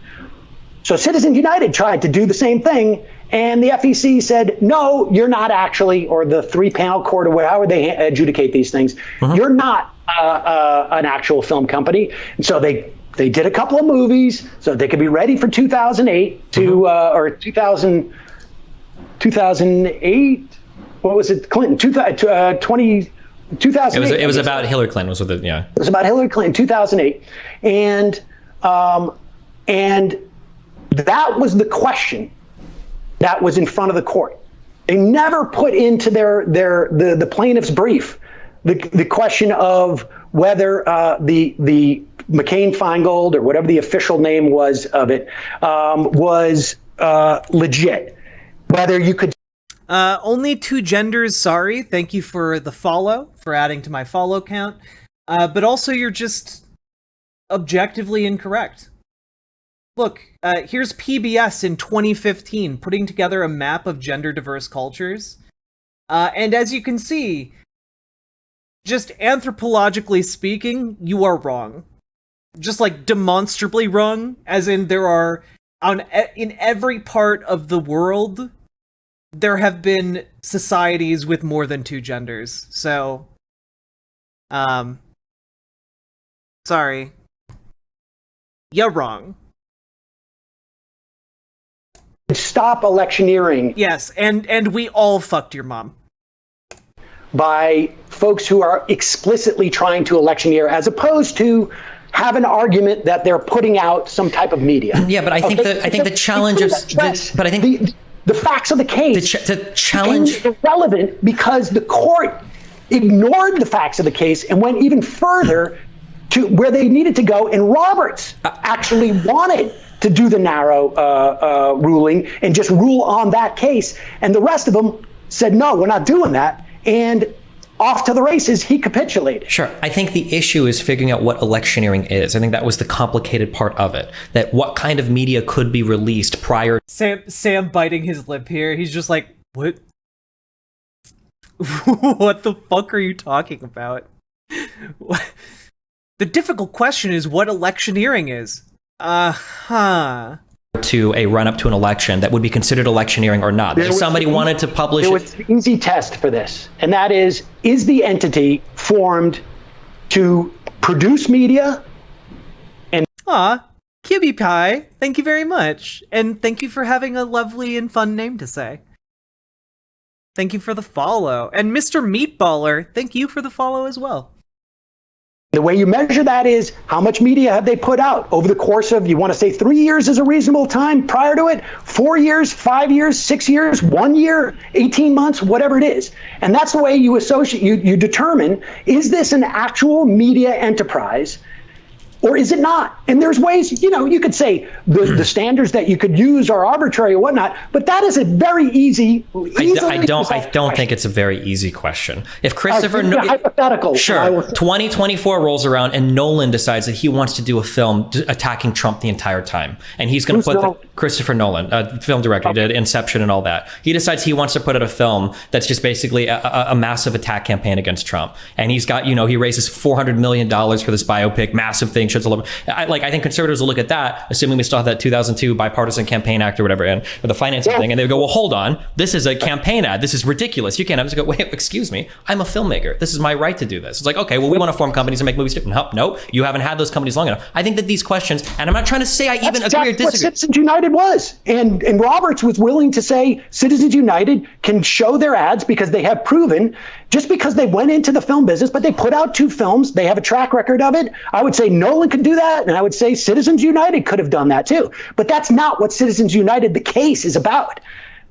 So Citizens United tried to do the same thing, and the FEC said, no, you're not actually, or the three-panel court, or however they adjudicate these things, you're not an actual film company. And so they did a couple of movies so they could be ready for 2008 or 2008. What was it? Clinton, 2008. It was about Hillary Clinton. Was with it? Yeah. It was about Hillary Clinton, 2008, and that was the question that was in front of the court. They never put into the plaintiff's brief the question of whether the McCain-Feingold, or whatever the official name was of it, was legit. Whether you could. Only two genders, sorry. Thank you for the follow, for adding to my follow count. But also, you're just objectively incorrect. Look, here's PBS in 2015 putting together a map of gender-diverse cultures. And as you can see, just anthropologically speaking, you are wrong. Just like demonstrably wrong, as in there are, in every part of the world, there have been societies with more than two genders. So, sorry. You're wrong. Stop electioneering. Yes, and we all fucked your mom. By folks who are explicitly trying to electioneer, as opposed to have an argument that they're putting out some type of media. Yeah, but I think the challenge of the facts of the case the challenge irrelevant because the court ignored the facts of the case and went even further to where they needed to go. And Roberts actually wanted to do the narrow ruling and just rule on that case. And the rest of them said, no, we're not doing that. And off to the races, he capitulated. Sure. I think the issue is figuring out what electioneering is. I think that was the complicated part of it. That what kind of media could be released prior. Sam biting his lip here. He's just like, what? What the fuck are you talking about? The difficult question is what electioneering is. To a run up to an election that would be considered electioneering or not. If somebody wanted to publish there was an easy test for this, and that is the entity formed to produce media? And QB Pie, thank you very much. And thank you for having a lovely and fun name to say. Thank you for the follow. And Mr. Meatballer, thank you for the follow as well. The way you measure that is how much media have they put out over the course of, you want to say 3 years is a reasonable time prior to it, 4 years, 5 years, 6 years, 1 year, 18 months, whatever it is. And that's the way you associate, you determine, is this an actual media enterprise or is it not? And there's ways, you could say the standards that you could use are arbitrary or whatnot, but that is a very easy. I don't think it's a very easy question. If Christopher, hypothetical, sure, 2024 rolls around and Nolan decides that he wants to do a film attacking Trump the entire time, and he's going to put Christopher Nolan, film director, he did Inception and all that. He decides he wants to put out a film that's just basically a massive attack campaign against Trump, and he's got, he raises $400 million for this biopic, massive thing. I think conservatives will look at that, assuming we still have that 2002 Bipartisan Campaign Act or whatever, or the financing thing, and they go, well, hold on, this is a campaign ad. This is ridiculous. You can't have to go, wait, excuse me, I'm a filmmaker. This is my right to do this. It's like, okay, well, we want to form companies and make movies too. No, you haven't had those companies long enough. I think that these questions, and I'm not trying to say I even agree or disagree. What Citizens United was. And Roberts was willing to say Citizens United can show their ads because they have proven, just because they went into the film business, but they put out 2 films, they have a track record of it. I would say Nolan could do that, and I would say Citizens United could have done that too. But that's not what Citizens United, the case, is about.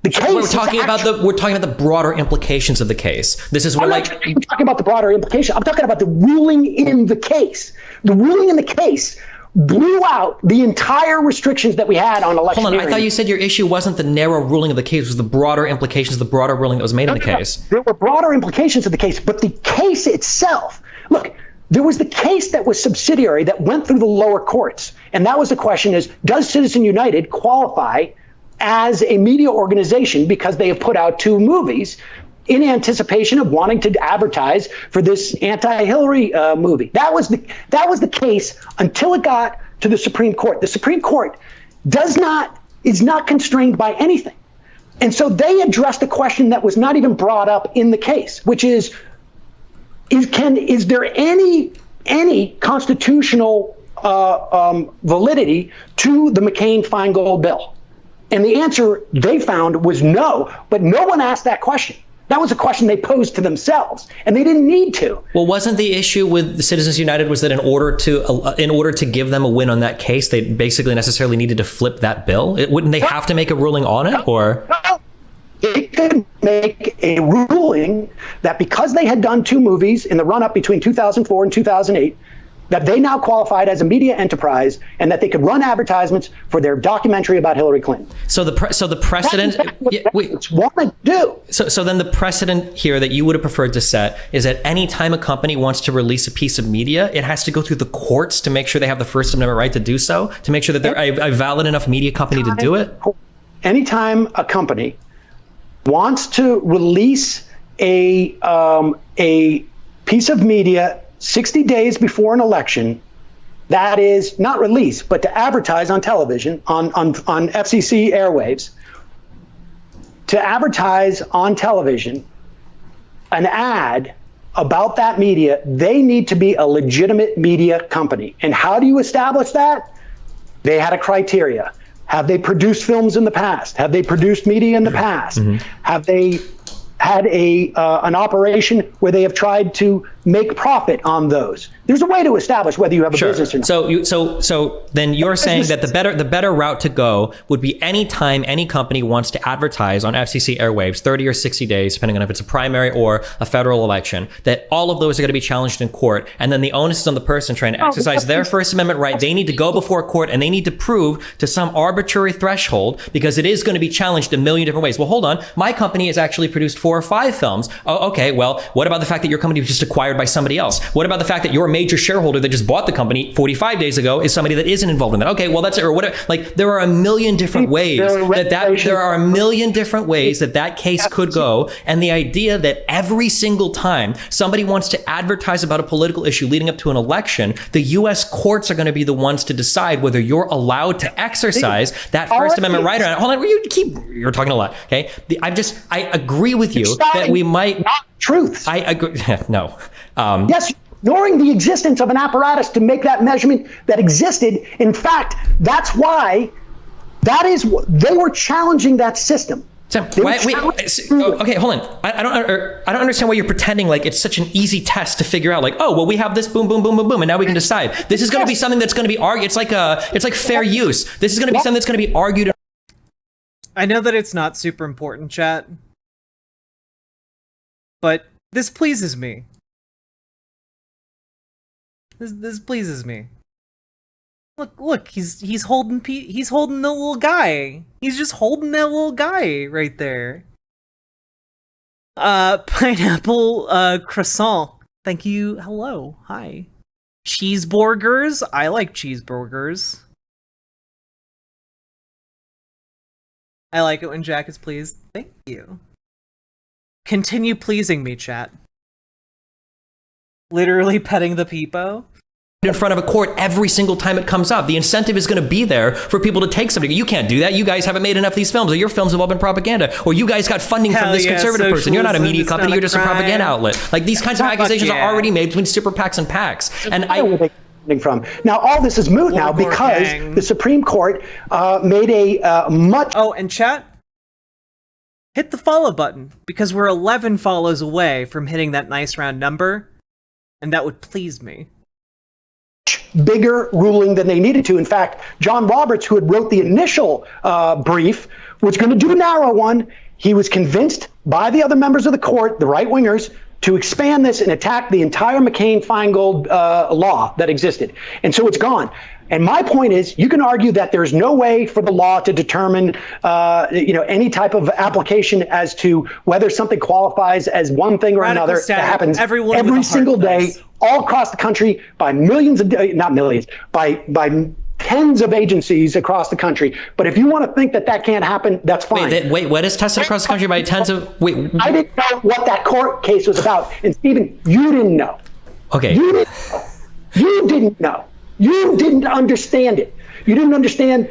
The case we're talking about the broader implications of the case. This is what I'm talking about the broader implication. I'm talking about the ruling in the case. The ruling in the case blew out the entire restrictions that we had on electioneering. Hold on, I thought you said your issue wasn't the narrow ruling of the case, it was the broader implications, the broader ruling that was made in the case. There were broader implications of the case, but the case itself, look, there was the case that was subsidiary that went through the lower courts. And that was the question is, does Citizen United qualify as a media organization because they have put out 2 movies in anticipation of wanting to advertise for this anti-Hillary movie? That was the case until it got to the Supreme Court. The Supreme Court is not constrained by anything. And so they addressed a question that was not even brought up in the case, which is there any constitutional validity to the McCain-Feingold bill? And the answer they found was no, but no one asked that question. That was a question they posed to themselves, and they didn't need to. Well, wasn't the issue with the Citizens United was that in order to give them a win on that case, they basically necessarily needed to flip that bill? Wouldn't they have to make a ruling on it, or? They could make a ruling that because they had done 2 movies in the run-up between 2004 and 2008, that they now qualified as a media enterprise and that they could run advertisements for their documentary about Hillary Clinton. So the precedent. So then the precedent here that you would have preferred to set is that any time a company wants to release a piece of media, it has to go through the courts to make sure they have the First Amendment right to do so, to make sure that they're a valid enough media company to do it. Anytime a company wants to release a piece of media 60 days before an election, that is not release, but to advertise on television, on FCC airwaves, to advertise on television an ad about that media, they need to be a legitimate media company. And how do you establish that? They had a criteria. Have they produced films in the past? Have they produced media in the past? Have they had an operation where they have tried to make profit on those? There's a way to establish whether you have a business or not. So then you're saying that the better route to go would be any time any company wants to advertise on FCC airwaves, 30 or 60 days, depending on if it's a primary or a federal election, that all of those are going to be challenged in court. And then the onus is on the person trying to exercise their First Amendment right. They need to go before court and they need to prove to some arbitrary threshold, because it is going to be challenged a million different ways. Well, hold on. My company has actually produced 4 or 5 films. Oh, okay. Well, what about the fact that your company was just acquired by somebody else? What about the fact that your major shareholder that just bought the company 45 days ago is somebody that isn't involved in that? Okay, well, that's it, or whatever. Like, there are a million different ways that case could go. And the idea that every single time somebody wants to advertise about a political issue leading up to an election, the U.S. courts are going to be the ones to decide whether you're allowed to exercise that First Amendment right or not. Hold on, you're talking a lot. Okay, I agree with you that we might not truths. I agree. No. Yes, ignoring the existence of an apparatus to make that measurement that existed. In fact, that's why they were challenging that system. Sam, okay, hold on. I don't understand why you're pretending like it's such an easy test to figure out. Like, oh, well, we have this, boom, boom, boom, boom, boom, and now we can decide. This is going to be something that's going to be argued. It's like fair use. This is going to be something that's going to be argued. I know that it's not super important, chat, but this pleases me. This pleases me. Look, he's holding the little guy. He's just holding that little guy right there. Pineapple croissant. Thank you. Hello. Hi. Cheeseburgers. I like cheeseburgers. I like it when Jack is pleased. Thank you. Continue pleasing me, chat. Literally petting the peepo. In front of a court every single time it comes up. The incentive is going to be there for people to take something. You can't do that. You guys haven't made enough of these films, or your films have all been propaganda, or you guys got funding from this conservative person. You're not a media company. You're just a propaganda outlet. Like, these kinds of accusations are already made between super PACs and PACs. And from now, all this is moot now because the Supreme Court made a much. Oh, and chat, hit the follow button, because we're 11 follows away from hitting that nice round number, and that would please me. Bigger ruling than they needed to. In fact, John Roberts, who had wrote the initial brief, was going to do a narrow one. He was convinced by the other members of the court, the right-wingers, to expand this and attack the entire McCain-Feingold law that existed. And so it's gone. And my point is, you can argue that there's no way for the law to determine, any type of application as to whether something qualifies as one thing or another. That happens every single day, all across the country, by millions of, not millions, by tens of agencies across the country. But if you want to think that can't happen, that's fine. Wait, what is tested across the country by tens of? Wait, I didn't know what that court case was about, and Stephen, you didn't know. Okay, you didn't know. You didn't understand it. You didn't understand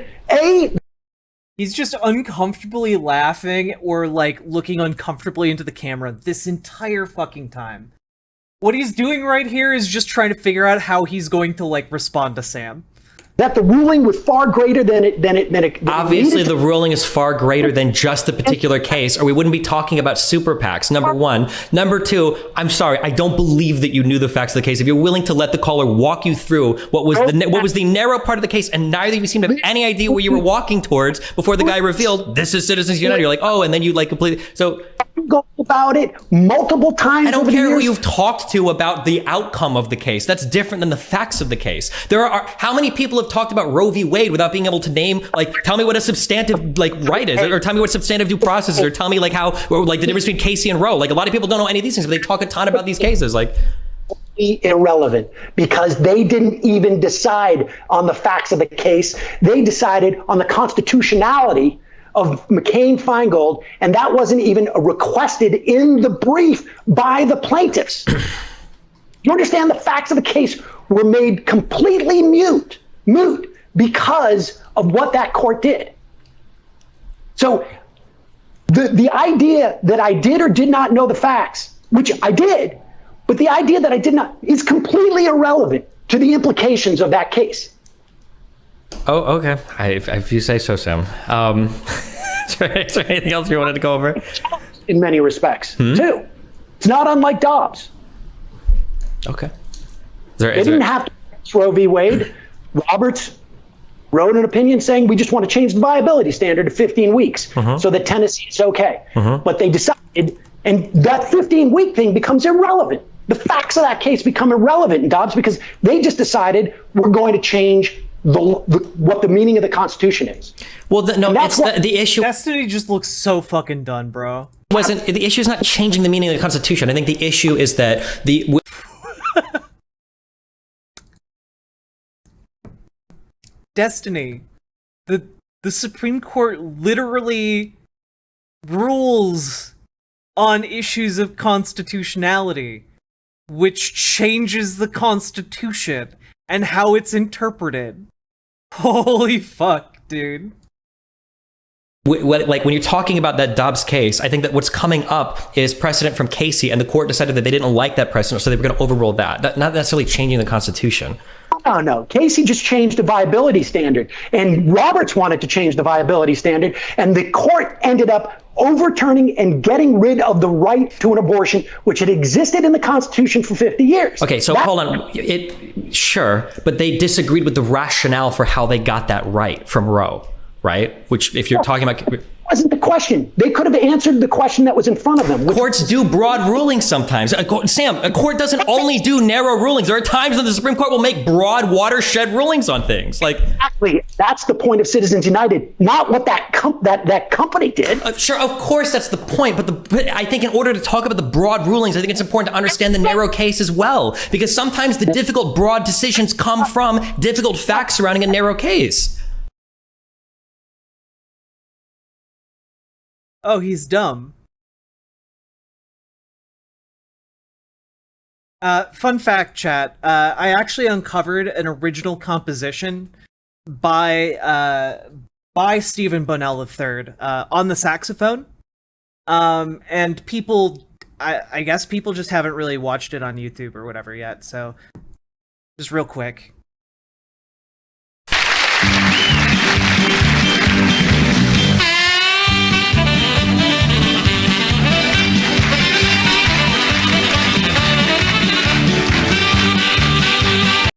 He's just uncomfortably laughing or like looking uncomfortably into the camera this entire fucking time. What he's doing right here is just trying to figure out how he's going to like respond to Sam. That the ruling was far greater than it obviously the ruling is far greater than just the particular case, or we wouldn't be talking about super PACs, number one. Number two, I'm sorry, I don't believe that you knew the facts of the case. If you're willing to let the caller walk you through what was the narrow part of the case, and neither of you seem to have any idea where you were walking towards before the guy revealed this is Citizens United. You're like, oh, and then you like completely so go about it multiple times. I don't care who you've talked to about the outcome of the case. That's different than the facts of the case. There are how many people have talked about Roe v. Wade without being able to name, like, tell me what a substantive right is, or tell me what substantive due process is, or tell me like how, or like the difference between Casey and Roe. Like, a lot of people don't know any of these things, but they talk a ton about these cases. Like, irrelevant, because they didn't even decide on the facts of the case. They decided on the constitutionality of McCain-Feingold, and that wasn't even requested in the brief by the plaintiffs. You understand, the facts of the case were made completely moot because of what that court did. So The idea that I did or did not know the facts, which I did, but the idea that I did not is completely irrelevant to the implications of that case. Oh, okay. If you say so, Sam. Is there anything else you wanted to go over? In many respects, too. It's not unlike Dobbs. Okay. They didn't have to Roe v. Wade. Roberts wrote an opinion saying we just want to change the viability standard to 15 weeks so that Tennessee is okay. But they decided, and that 15-week thing becomes irrelevant. The facts of that case become irrelevant in Dobbs because they just decided we're going to change what the meaning of the Constitution is. Well, that's the issue. Destiny just looks so fucking done, bro. The issue is not changing the meaning of the Constitution. I think the issue is that Destiny, the Supreme Court literally rules on issues of constitutionality, which changes the Constitution and how it's interpreted. Holy fuck, dude. Like when you're talking about that Dobbs case, I think that what's coming up is precedent from Casey, and the court decided that they didn't like that precedent, so they were going to overrule that. Not necessarily changing the Constitution. No. Casey just changed the viability standard, and Roberts wanted to change the viability standard, and the court ended up overturning and getting rid of the right to an abortion, which had existed in the Constitution for 50 years. Okay, so hold on. Sure, but they disagreed with the rationale for how they got that right from Roe, right? Which, if you're talking about... Wasn't the question. They could have answered the question that was in front of them. Courts do broad rulings sometimes. Sam, a court doesn't only do narrow rulings. There are times when the Supreme Court will make broad watershed rulings on things. Exactly. That's the point of Citizens United, not what that company did. Sure, of course that's the point. But I think in order to talk about the broad rulings, I think it's important to understand the narrow case as well. Because sometimes the difficult broad decisions come from difficult facts surrounding a narrow case. Oh, he's dumb. Fun fact, chat. I actually uncovered an original composition by Stephen Bonnell III on the saxophone. And people, I guess people just haven't really watched it on YouTube or whatever yet. So, just real quick.